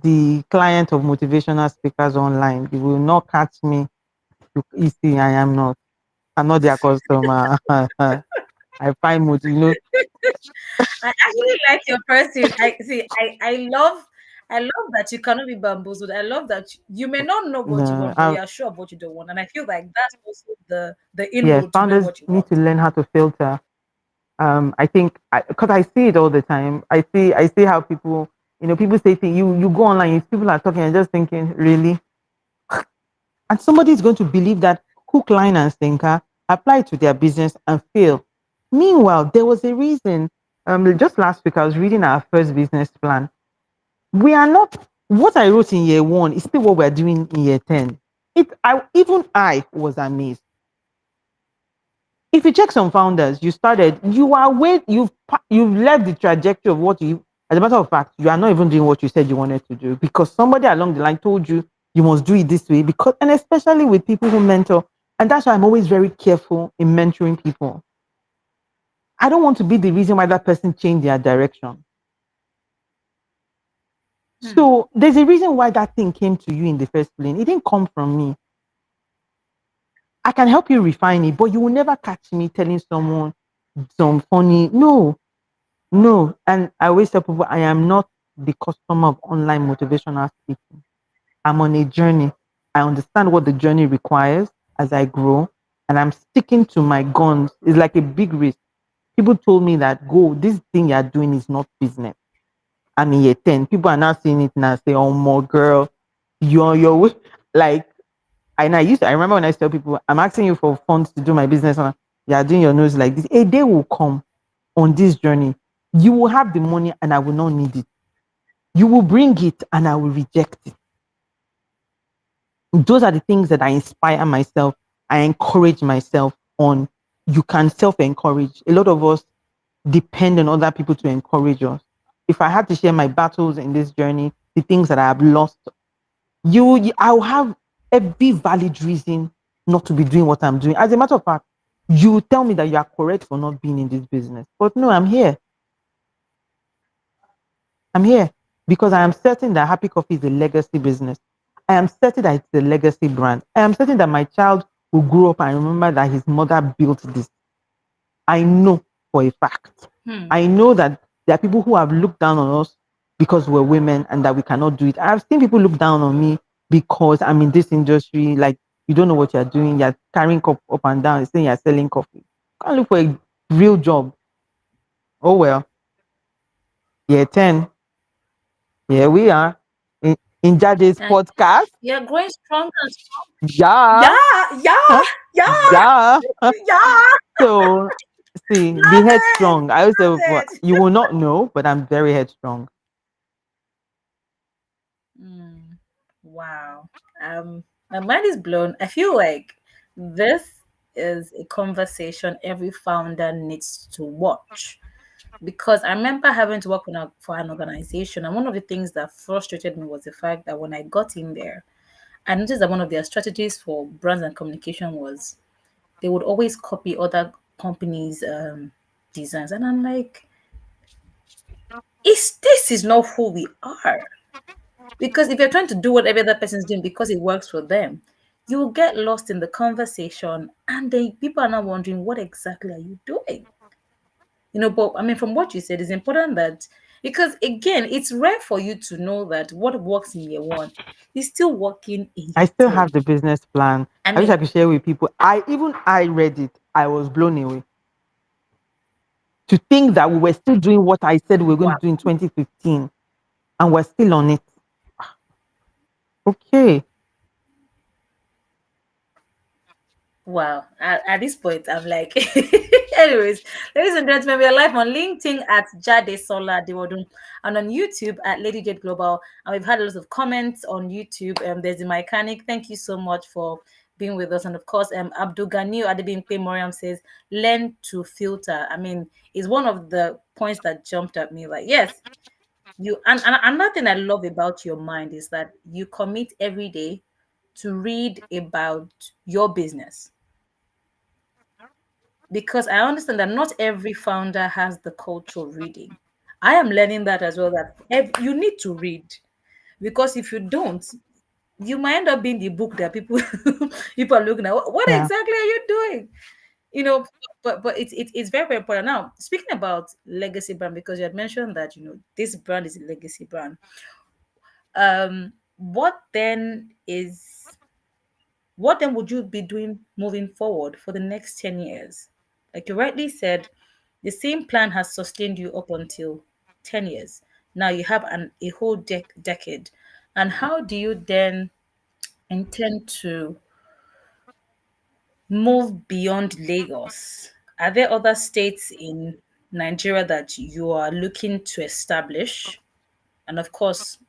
[SPEAKER 2] the client of motivational speakers online. You will not catch me. You see, I'm not their customer. I find
[SPEAKER 1] I actually like your person. I love that you cannot be bamboozled. I love that you may not know what you
[SPEAKER 2] no,
[SPEAKER 1] want, but you are sure of what you don't want. And I feel like that's also the
[SPEAKER 2] yes,
[SPEAKER 1] inroad to knowing
[SPEAKER 2] founders
[SPEAKER 1] what you
[SPEAKER 2] need to
[SPEAKER 1] want.
[SPEAKER 2] learn how to filter. I think because I see it all the time. I see how people, people say things. You go online, people are talking and just thinking, really, and somebody is going to believe that hook, line, and sinker, apply to their business and fail. Meanwhile, there was a reason. Just last week, I was reading our first business plan. We are not, what I wrote in year one is still what we're doing in year 10. Even I was amazed. If you check some founders, you started, you are way, you've left the trajectory of what you, as a matter of fact, you are not even doing what you said you wanted to do because somebody along the line told you you must do it this way. Because, and especially with people who mentor, and that's why I'm always very careful in mentoring people. I don't want to be the reason why that person changed their direction.
[SPEAKER 1] Hmm.
[SPEAKER 2] So there's a reason why that thing came to you in the first place. It didn't come from me. I can help you refine it, but you will never catch me telling someone some funny, no, no. And I always tell people I am not the customer of online motivational speaking. I'm on a journey. I understand what the journey requires as I grow, and I'm sticking to my guns. It's like a big risk. People told me that go, this thing you're doing is not business. I'm in year 10. People are now seeing it now say, oh my girl, you're like I remember when I tell people, I'm asking you for funds to do my business, and you are doing your nose like this. A day will come on this journey. You will have the money and I will not need it. You will bring it and I will reject it. Those are the things that I inspire myself. I encourage myself on. You can self encourage. A lot of us depend on other people to encourage us. If I had to share my battles in this journey, the things that I have lost, I'll have every valid reason not to be doing what I'm doing. As a matter of fact, you tell me that you are correct for not being in this business. But no, I'm here. I'm here because I am certain that Happy Coffee is a legacy business. I am certain that it's a legacy brand. I am certain that my child will grow up and remember that his mother built this. I know for a fact.
[SPEAKER 1] Hmm.
[SPEAKER 2] I know that there are people who have looked down on us because we're women and that we cannot do it. I've seen people look down on me because I'm in this industry. Like, you don't know what you're doing. You're carrying cup up and down, saying you're selling coffee. Can't look for a real job. Oh well. Year 10. Here we are in Jade's
[SPEAKER 1] And
[SPEAKER 2] podcast.
[SPEAKER 1] you're growing stronger and stronger.
[SPEAKER 2] Yeah.
[SPEAKER 1] Yeah, yeah, yeah,
[SPEAKER 2] Yeah.
[SPEAKER 1] yeah.
[SPEAKER 2] So see, be
[SPEAKER 1] Love it.
[SPEAKER 2] headstrong. I always tell
[SPEAKER 1] Love
[SPEAKER 2] people,
[SPEAKER 1] it.
[SPEAKER 2] you will not know, but I'm very headstrong.
[SPEAKER 1] Mm, wow. My mind is blown. I feel like this is a conversation every founder needs to watch because I remember having to work for an organization, and one of the things that frustrated me was the fact that when I got in there, I noticed that one of their strategies for brands and communication was they would always copy other companies' designs, and I'm like, is this is not who we are? Because if you're trying to do what every other person's doing because it works for them, you will get lost in the conversation, and then people are now wondering, what exactly are you doing? But I mean, from what you said, it's important that because again, it's rare for you to know that what works in year one is still working in
[SPEAKER 2] I
[SPEAKER 1] year
[SPEAKER 2] still
[SPEAKER 1] 10.
[SPEAKER 2] have the business plan.
[SPEAKER 1] I
[SPEAKER 2] I wish I
[SPEAKER 1] mean,
[SPEAKER 2] could share with people. I read it. I was blown away. To think that we were still doing what I said we were going
[SPEAKER 1] wow.
[SPEAKER 2] to do in 2015 and we're still on it. Okay.
[SPEAKER 1] Wow. At this point, I'm like, anyways, ladies and gentlemen, we are live on LinkedIn at Jade Sola Dewodun and on YouTube at Lady Jade Global. And we've had a lot of comments on YouTube. There's the mechanic. Thank you so much for being with us. And of course, Abdul Ganiu Adebimpe Moriam says, learn to filter. I mean, it's one of the points that jumped at me. Like, yes, and another thing I love about your mind is that you commit every day to read about your business because I understand that not every founder has the culture of reading. I am learning that as well. That you need to read because if you don't, you might end up being the book that people people are looking at. What
[SPEAKER 2] Yeah.
[SPEAKER 1] exactly are you doing? You know, but it's very very important. Now, speaking about legacy brand, because you had mentioned that this brand is a legacy brand. What then is what then would you be doing moving forward for the next 10 years? Like you rightly said, the same plan has sustained you up until 10 years. Now you have a whole decade. And how do you then intend to move beyond Lagos? Are there other states in Nigeria that you are looking to establish? And of course,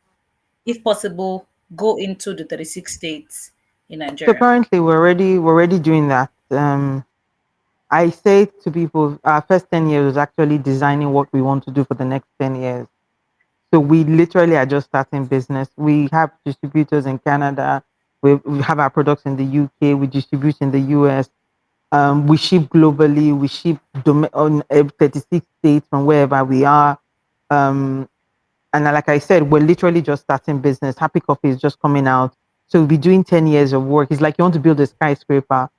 [SPEAKER 1] if possible, go into the 36 states in
[SPEAKER 2] So
[SPEAKER 1] Nigeria?
[SPEAKER 2] currently, we're already doing that. I say to people, our first 10 years was actually designing what we want to do for the next 10 years. So we literally are just starting business. We have distributors in Canada. We have our products in the UK. We distribute in the US. We ship globally. We ship on 36 states from wherever we are. Um, and like I said, we're literally just starting business. Happy Coffee is just coming out. So we'll be doing 10 years of work. It's like you want to build a skyscraper.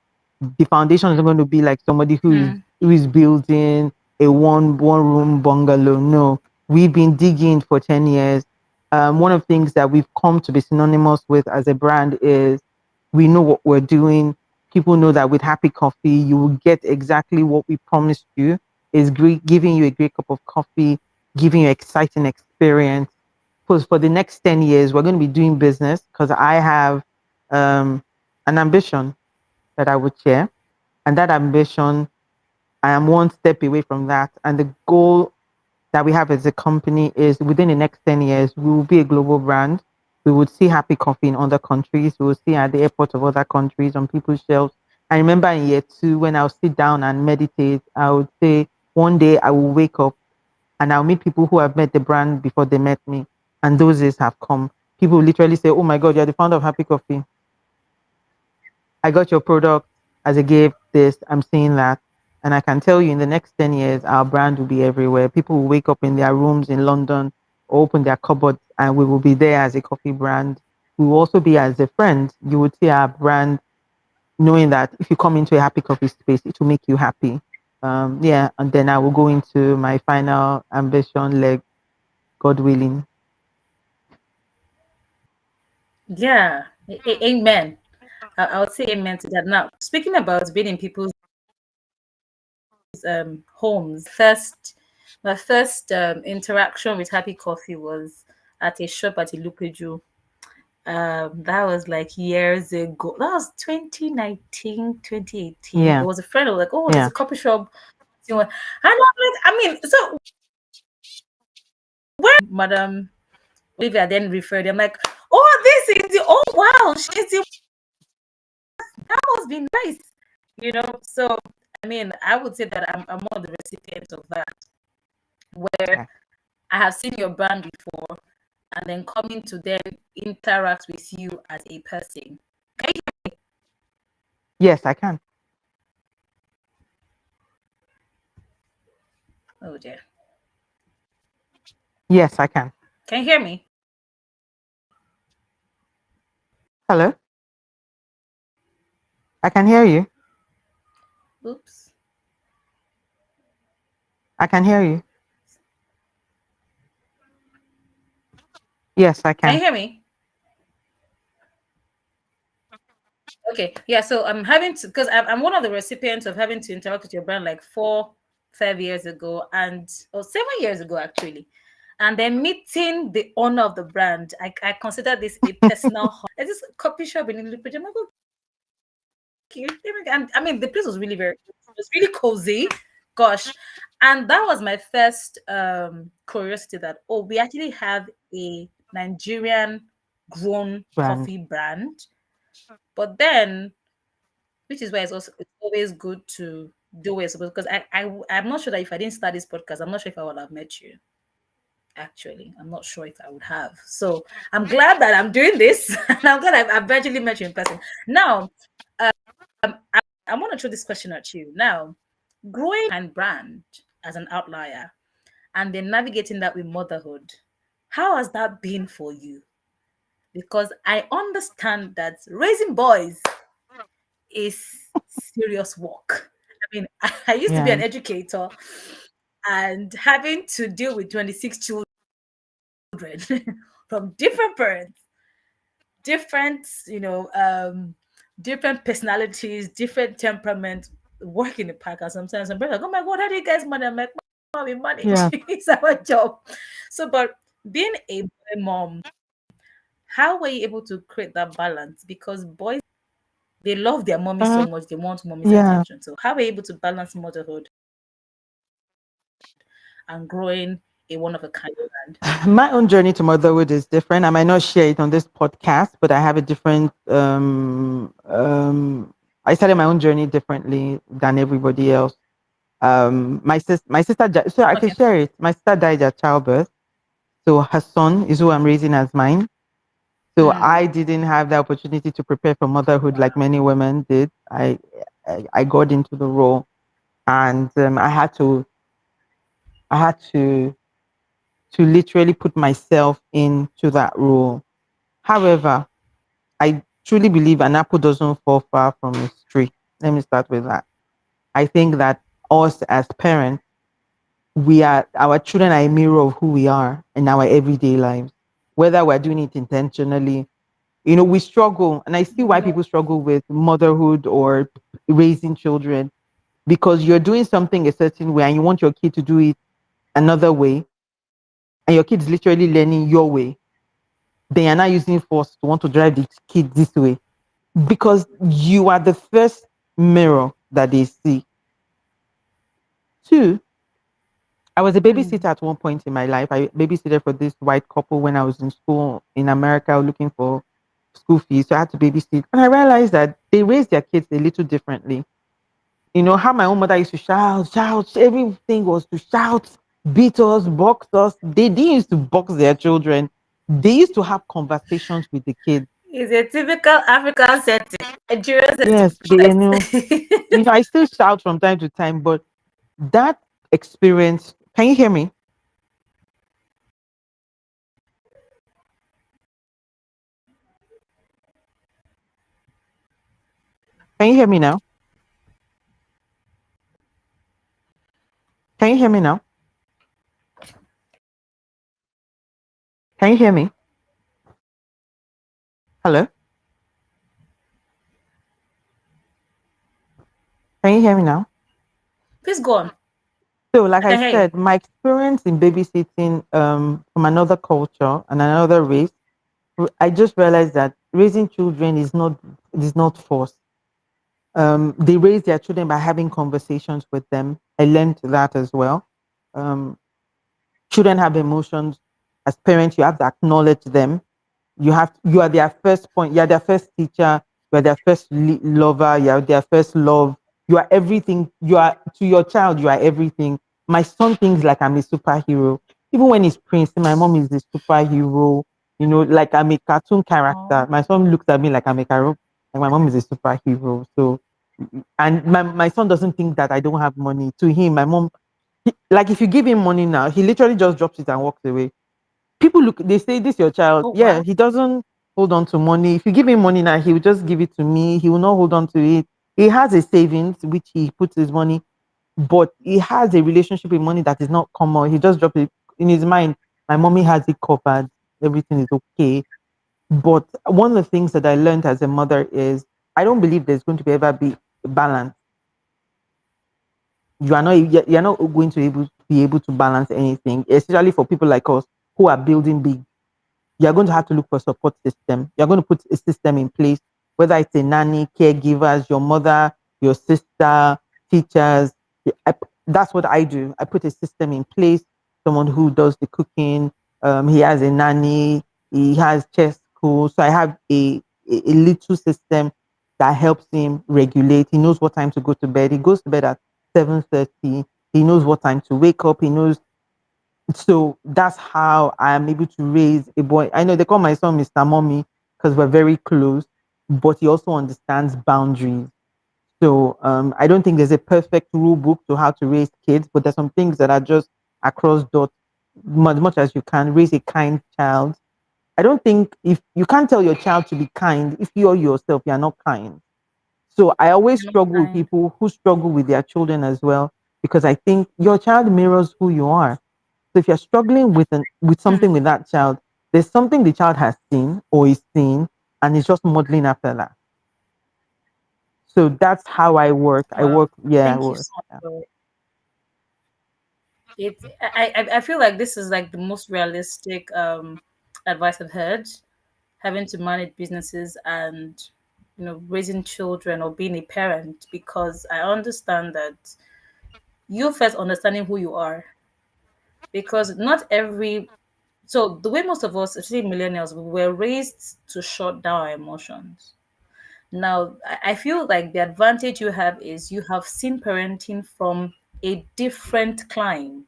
[SPEAKER 2] The foundation is not going to be like somebody
[SPEAKER 1] Mm.
[SPEAKER 2] who is building a one room bungalow. No, we've been digging for 10 years. One of the things that we've come to be synonymous with as a brand is we know what we're doing. People know that with Happy Coffee, you will get exactly what we promised you is great, giving you a great cup of coffee, giving you exciting experience. Because for the next 10 years, we're going to be doing business because I have an ambition that I would share. And that ambition, I am one step away from that. And the goal that we have as a company is within the next 10 years, we will be a global brand. We would see Happy Coffee in other countries. We will see at the airport of other countries on people's shelves. I remember in year two, when I'll sit down and meditate, I would say, one day I will wake up and I'll meet people who have met the brand before they met me. And those days have come. People literally say, "Oh my God, you're the founder of Happy Coffee. I got your product as a gift, this, I'm seeing that." And I can tell you in the next 10 years, our brand will be everywhere. People will wake up in their rooms in London or open their cupboards and we will be there as a coffee brand. We will also be as a friend. You would see our brand knowing that if you come into a Happy Coffee space, it will make you happy. Yeah, and then I will go into my final ambition leg, God willing.
[SPEAKER 1] Yeah, amen. I would say amen to that. Now, speaking about being in people's homes, my first interaction with Happy Coffee was at a shop at Ilupeju. That was like years ago. That was 2019, 2018.
[SPEAKER 2] Yeah,
[SPEAKER 1] There was a friend who was like, "Oh, there's
[SPEAKER 2] yeah,
[SPEAKER 1] a coffee shop." And I'm like, I mean, so where Madam Olivia then referred, I'm like, "Oh, this is the oh wow, she's the that must be nice." So I mean, I would say that I'm one of the recipients of that, where
[SPEAKER 2] yeah.
[SPEAKER 1] I have seen your brand before and then coming to then interact with you as a person. Okay.
[SPEAKER 2] Yes, I can.
[SPEAKER 1] Oh dear.
[SPEAKER 2] Yes, I can.
[SPEAKER 1] Can you hear me?
[SPEAKER 2] Hello, I can hear you.
[SPEAKER 1] Oops.
[SPEAKER 2] I can hear you. Yes, I
[SPEAKER 1] Can you
[SPEAKER 2] can.
[SPEAKER 1] hear me? Okay. Yeah. So I'm having to, because I'm one of the recipients of having to interact with your brand like 5 years ago or 7 years ago, actually. And then meeting the owner of the brand, I consider this a personal. It's this coffee shop in Liverpool. I'm like, okay. And I mean, the place was it was really cozy. Gosh. And that was my first curiosity that, oh, we actually have a Nigerian grown
[SPEAKER 2] Brand.
[SPEAKER 1] coffee brand. But then, which is why it's always good to do what you're supposed, because I'm not sure that if I didn't start this podcast, I'm not sure if I would have met you. Actually, I'm not sure if I would have. So I'm glad that I'm doing this, and I'm glad I've eventually met you in person. Now, I want to throw this question at you. Now, growing and brand as an outlier, and then navigating that with motherhood, how has that been for you? Because I understand that raising boys is serious work. I mean, I used to be an
[SPEAKER 2] Yeah.
[SPEAKER 1] educator and having to deal with 26 children from different parents, different, different personalities, different temperament, work in the park. And sometimes I'm like, oh my God, how do you guys manage? I'm like, "Mom, we manage.
[SPEAKER 2] Yeah.
[SPEAKER 1] It's our job." So, but being a boy mom, how were you able to create that balance? Because boys, they love their mommy so
[SPEAKER 2] Uh,
[SPEAKER 1] much, they want mommy's
[SPEAKER 2] yeah.
[SPEAKER 1] attention. So how were you able to balance motherhood and growing a one of a kind brand?
[SPEAKER 2] My own journey to motherhood is different. I might not share it on this podcast, but I have a different. I started my own journey differently than everybody else. My sister, so I can
[SPEAKER 1] Okay.
[SPEAKER 2] share it. My sister died at childbirth, so her son is who I'm raising as mine. So I
[SPEAKER 1] Mm,
[SPEAKER 2] didn't have the opportunity to prepare for motherhood like
[SPEAKER 1] wow.
[SPEAKER 2] many women did. I got into the role, and I had to literally put myself into that role. However, I truly believe an apple doesn't fall far from its tree. Let me start with that. I think that us as parents, we are our children are a mirror of who we are in our everyday lives, whether we're doing it intentionally. We struggle, and I see why
[SPEAKER 1] Yeah.
[SPEAKER 2] people struggle with motherhood or raising children, because you're doing something a certain way and you want your kid to do it another way, and your kid is literally learning your way. Then you're not using force to want to drive the kid this way, because you are the first mirror that they see. Two, I was a babysitter
[SPEAKER 1] Mm.
[SPEAKER 2] at one point in my life. I babysitted for this white couple when I was in school in America looking for school fees. So I had to babysit. And I realized that they raise their kids a little differently. How my own mother used to shout, shout, everything was to shout, beat us, box us. They didn't used to box their children. They used to have conversations with the kids.
[SPEAKER 1] It's a typical African setting. Nigerian setting
[SPEAKER 2] Yes, they,
[SPEAKER 1] first.
[SPEAKER 2] I still shout from time to time, but that experience, can you hear me? Can you hear me now? Can you hear me now? Can you hear me? Hello? Can you hear me now?
[SPEAKER 1] Please go on.
[SPEAKER 2] So, like
[SPEAKER 1] I
[SPEAKER 2] I
[SPEAKER 1] can hear you.
[SPEAKER 2] said, my experience in babysitting from another culture and another race, I just realized that raising children is not forced. They raise their children by having conversations with them. I learned that as well. Um, Children have emotions. As parents, you have to acknowledge them. You are their first point, you are their first teacher, you are their first lover, you are their first love. You are everything. You are to your child, you are everything. My son thinks like I'm a superhero. Even when he's prince, my mom is a superhero. Like I'm a cartoon character.
[SPEAKER 1] Oh,
[SPEAKER 2] My son looks at me like I'm a cartoon, like my mom is a superhero. So, and my son doesn't think that I don't have money. To him, my mom, like if you give him money now, he literally just drops it and walks away. People look, they say, this your child.
[SPEAKER 1] oh
[SPEAKER 2] Yeah,
[SPEAKER 1] wow.
[SPEAKER 2] he doesn't hold on to money. If you give him money now, he will just give it to me. He will not hold on to it. He has a savings which he puts his money, but he has a relationship with money that is not common. He just dropped it in his mind. My mommy has it covered. Everything is okay. But one of the things that I learned as a mother is I don't believe there's going to be ever be balance. You're not going to be able to balance anything, especially for people like us who are building big. You're going to have to look for a support system. You're going to put a system in place, whether it's a nanny, caregivers, your mother, your sister, teachers. That's what I do. I put a system in place, someone who does the cooking. He has a nanny, he has chess school. So I have a little system that helps him regulate. He knows what time to go to bed. He goes to bed at 7:30. He knows what time to wake up. He knows, so that's how I'm able to raise a boy. I know they call my son Mr. Mommy because we're very close, but he also understands boundaries. So I don't think there's a perfect rule book to how to raise kids, but there's some things that are just across dot, much as you can raise a kind child. I don't think, if you can't tell your child to be kind if you yourself you're not kind. So I always
[SPEAKER 1] You're not
[SPEAKER 2] struggle with
[SPEAKER 1] kind.
[SPEAKER 2] people who struggle with their children as well, because I think your child mirrors who you are. So if you're struggling with something with
[SPEAKER 1] Hmm.
[SPEAKER 2] that child, there's something the child has seen or is seeing, and it's just modeling after that. So that's how I work. I
[SPEAKER 1] Wow.
[SPEAKER 2] work, yeah, I
[SPEAKER 1] Thank you
[SPEAKER 2] work.
[SPEAKER 1] so much
[SPEAKER 2] Yeah.
[SPEAKER 1] for it. I feel like this is like the most realistic advice I've heard. Having to manage businesses and raising children or being a parent, because I understand that you first understanding who you are because not every so the way most of us, especially millennials, we were raised to shut down our emotions. Now, I feel like the advantage you have is you have seen parenting from a different clime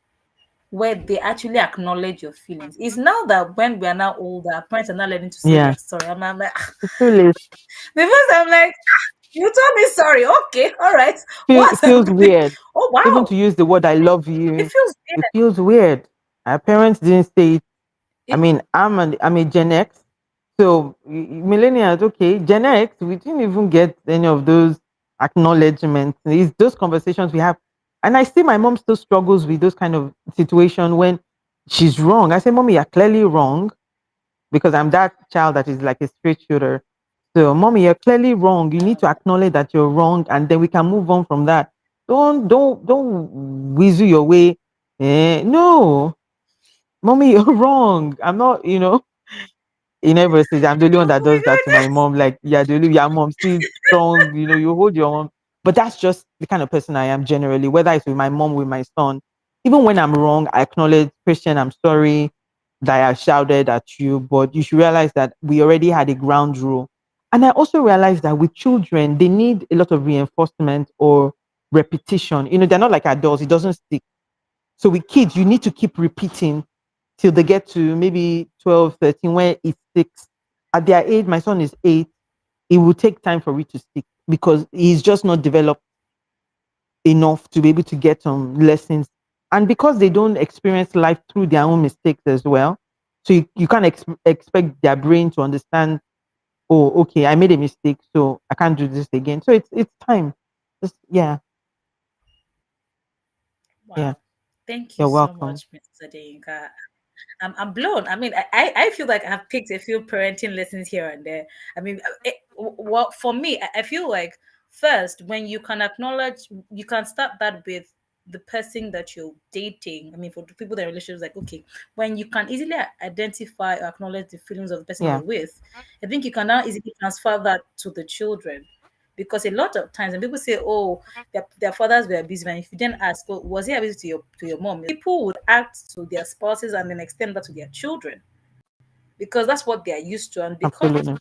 [SPEAKER 1] where they actually acknowledge your feelings. It's now that when we are now older, our parents are not learning to say we
[SPEAKER 2] Yeah,
[SPEAKER 1] are sorry. I'm like,
[SPEAKER 2] it's too late.
[SPEAKER 1] the first I'm like, you told me sorry. Okay, all right.
[SPEAKER 2] It
[SPEAKER 1] What's
[SPEAKER 2] feels
[SPEAKER 1] happening?
[SPEAKER 2] weird.
[SPEAKER 1] Oh
[SPEAKER 2] Even
[SPEAKER 1] wow,
[SPEAKER 2] to use the word "I love
[SPEAKER 1] it
[SPEAKER 2] you,"
[SPEAKER 1] feels
[SPEAKER 2] it
[SPEAKER 1] weird.
[SPEAKER 2] feels weird. Our parents didn't say it. I
[SPEAKER 1] It,
[SPEAKER 2] mean, I'm a Gen X, so millennials, okay. Gen X, we didn't even get any of those acknowledgements. It's those conversations we have, and I see my mom still struggles with those kind of situation when she's wrong. I say, "Mommy, you're clearly wrong," because I'm that child that is like a straight shooter. So, "Mommy, you're clearly wrong. You need to acknowledge that you're wrong, and then we can move on from that. Don't weasel your way. No, Mommy, you're wrong. I'm not, in every stage, I'm the only one
[SPEAKER 1] oh
[SPEAKER 2] that
[SPEAKER 1] my
[SPEAKER 2] does that to my
[SPEAKER 1] goodness.
[SPEAKER 2] mom. Like, yeah, the only your mom still strong, you hold your mom. But that's just the kind of person I am generally, whether it's with my mom, with my son. Even when I'm wrong, I acknowledge, Christian, I'm sorry that I shouted at you, but you should realize that we already had a ground rule. And I also realized that with children, they need a lot of reinforcement or repetition. They're not like adults, it doesn't stick. So with kids, you need to keep repeating till they get to maybe 12, 13, where it sticks. At their age, my son is 8, it will take time for it to stick because he's just not developed enough to be able to get some lessons. And because they don't experience life through their own mistakes as well. So you can't expect their brain to understand, oh, okay, I made a mistake, so I can't do this again. So it's time. Yeah, yeah,
[SPEAKER 1] Wow. Thank you
[SPEAKER 2] you're
[SPEAKER 1] so
[SPEAKER 2] welcome.
[SPEAKER 1] much, Mr. Adeyinka. I'm blown. I mean, I feel like I've picked a few parenting lessons here and there. I mean, well, for me, I feel like first, when you can acknowledge, you can start that with the person that you're dating. I mean, for the people that are in relationships, like, okay, when you can easily identify or acknowledge the feelings of the person
[SPEAKER 2] Yeah,
[SPEAKER 1] you're with, I think you can now easily transfer that to the children. Because a lot of times when people say, oh, their fathers were abusive, and if you then ask, oh, was he abusive to your mom? People would act to their spouses and then extend that to their children because that's what they are used to, and because
[SPEAKER 2] absolutely.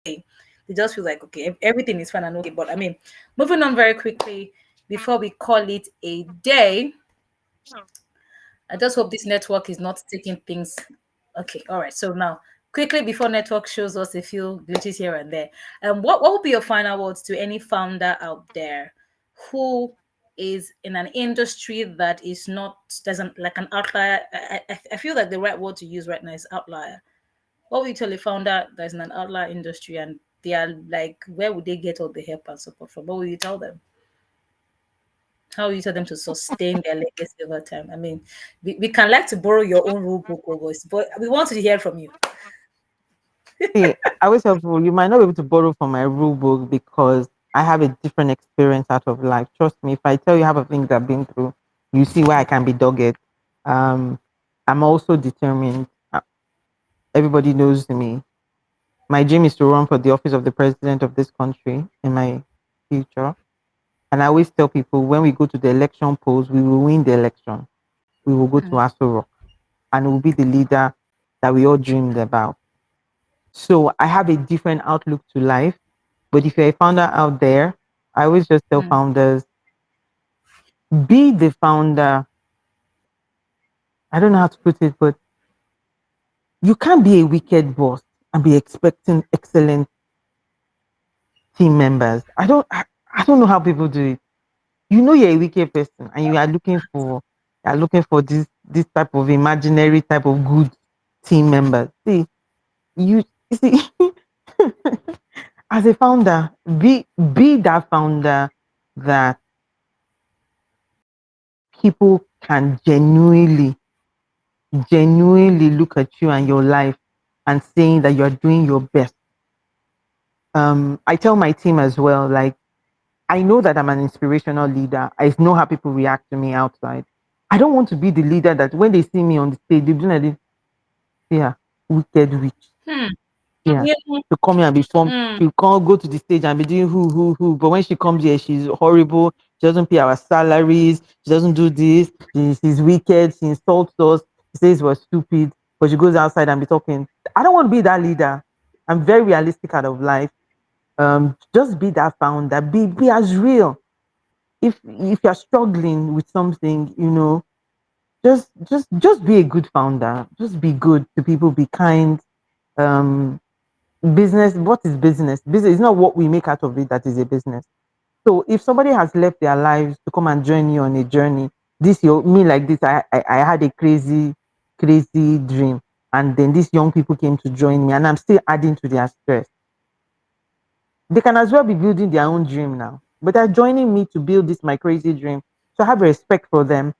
[SPEAKER 1] they just feel like okay, everything is fine and okay. But I mean, moving on very quickly before we call it a day. I just hope this network is not taking things. Okay, all right. So now, quickly before network shows us a few glitches here and there, what would be your final words to any founder out there who is in an industry that is not doesn't like an outlier? I feel like the right word to use right now is outlier. What would you tell a founder that's in an outlier industry and they are like, where would they get all the help and support from? What would you tell them? How you tell them to sustain their legacy over time? I mean, we can like to borrow your own rule book, oh boys, but we want to hear from you.
[SPEAKER 2] See, I always tell people you might not be able to borrow from my rule book because I have a different experience out of life. Trust me, if I tell you half of things I've been through, you see why I can be dogged. Um, I'm also determined. Everybody knows me. My dream is to run for the office of the president of this country in my future. And I always tell people when we go to the election polls, we will win the election. We will go to
[SPEAKER 1] Mm,
[SPEAKER 2] Aso Rock and we'll be the leader that we all dreamed about. So I have a different outlook to life. But if you're a founder out there, I always just tell
[SPEAKER 1] mm,
[SPEAKER 2] founders, be the founder. I don't know how to put it, but you can't be a wicked boss and be expecting excellent team members. I don't know how people do it. You're a wicked person and you are looking for this type of imaginary type of good team members. See, you see, as a founder, be that founder that people can genuinely look at you and your life and saying that you're doing your best. I tell my team as well, like, I know that I'm an inspirational leader. I know how people react to me outside. I don't want to be the leader that when they see me on the stage, they'll be like, yeah, wicked witch.
[SPEAKER 1] hmm.
[SPEAKER 2] Yeah.
[SPEAKER 1] Yeah.
[SPEAKER 2] To come here and be formed.
[SPEAKER 1] Mm.
[SPEAKER 2] She can't go to the stage and be doing who. But when she comes here, she's horrible. She doesn't pay our salaries. She doesn't do this. She's wicked. She insults us. She says we're stupid. But she goes outside and be talking. I don't want to be that leader. I'm very realistic out of life. Just be that founder. Be as real. If you're struggling with something, just be a good founder. Just be good to people. Be kind. Um, Business, what is business? Business is not what we make out of it that is a business. So if somebody has left their lives to come and join you on a journey, this your me like this, I had a crazy dream, and then these young people came to join me, and I'm still adding to their stress. They can as well be building their own dream now, but they're joining me to build this my crazy dream. So I have respect for them.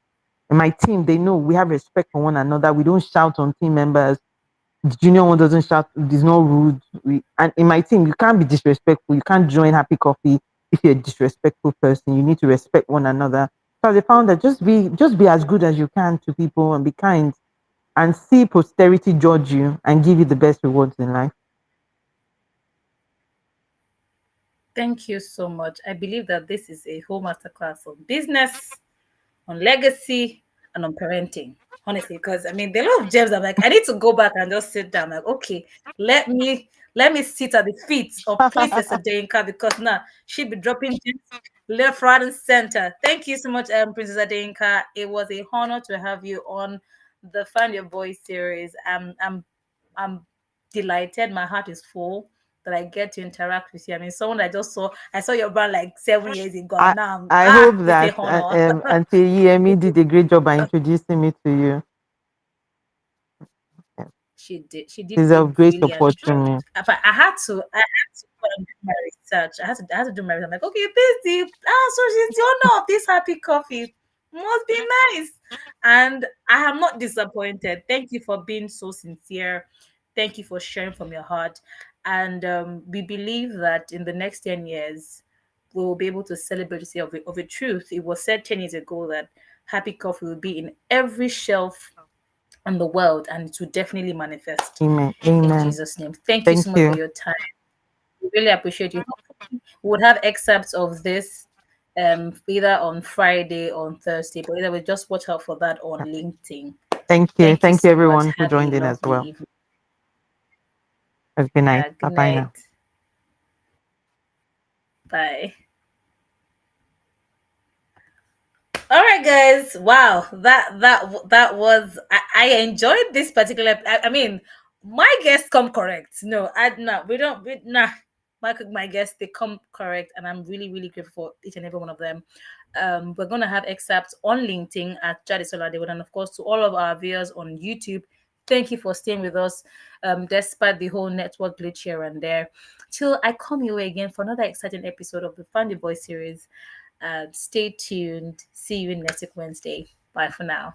[SPEAKER 2] And my team, they know we have respect for one another. We don't shout on team members. The junior one doesn't shout, there's no rude. And in my team, you can't be disrespectful. You can't join Happy Coffee if you're a disrespectful person. You need to respect one another. So as a founder, just be as good as you can to people and be kind and see posterity judge you and give you the best rewards in life.
[SPEAKER 1] Thank you so much. I believe that this is a whole masterclass on business, on legacy, and on parenting. Honestly, because I mean, there are a lot of gems. I'm like, I need to go back and just sit down. Like, okay, let me sit at the feet of Princess Adeyinka because now she'll be dropping gems left, right, and center. Thank you so much, Princess Adeyinka. It was a honor to have you on the Find Your Voice series. I'm delighted. My heart is full that I get to interact with you. I mean, someone I saw your brand like 7 years ago,
[SPEAKER 2] I
[SPEAKER 1] and now
[SPEAKER 2] I hope
[SPEAKER 1] it's a
[SPEAKER 2] that
[SPEAKER 1] honor.
[SPEAKER 2] Auntie Yemi did a great job by introducing me to you. Yeah.
[SPEAKER 1] She did
[SPEAKER 2] She's
[SPEAKER 1] a
[SPEAKER 2] of great
[SPEAKER 1] brilliant
[SPEAKER 2] supporting
[SPEAKER 1] job.
[SPEAKER 2] me.
[SPEAKER 1] But I had to go and do my research. I had to do my research. I'm like, okay, so she's the owner of this happy coffee. Must be nice. And I am not disappointed. Thank you for being so sincere. Thank you for sharing from your heart. And we believe that in the next 10 years, we will be able to celebrate the say of a truth. It was said 10 years ago that happy coffee will be in every shelf and the world, and it will definitely manifest
[SPEAKER 2] Amen.
[SPEAKER 1] in
[SPEAKER 2] Amen.
[SPEAKER 1] Jesus' name. Thank you
[SPEAKER 2] Thank
[SPEAKER 1] so much for
[SPEAKER 2] you.
[SPEAKER 1] your time. We really appreciate you. We would have excerpts of this either on Friday or on Thursday, but either way, just watch out for that on LinkedIn.
[SPEAKER 2] Thank you.
[SPEAKER 1] Thank you
[SPEAKER 2] Thank you
[SPEAKER 1] so much.
[SPEAKER 2] everyone who
[SPEAKER 1] Have a
[SPEAKER 2] joined in as
[SPEAKER 1] lovely
[SPEAKER 2] well.
[SPEAKER 1] evening.
[SPEAKER 2] Have a good night.
[SPEAKER 1] Yeah,
[SPEAKER 2] Bye
[SPEAKER 1] good
[SPEAKER 2] bye now.
[SPEAKER 1] night. Bye. All right, guys. Wow, that was. I enjoyed this particular. I mean, my guests come correct. No, I no, we don't. Nah, my guests they come correct, and I'm really grateful for each and every one of them. We're gonna have excerpts on LinkedIn at Jade Solade, and of course to all of our viewers on YouTube. Thank you for staying with us, despite the whole network glitch here and there. Till I come your way again for another exciting episode of the Find the Voice series. Stay tuned. See you next week, Wednesday. Bye for now.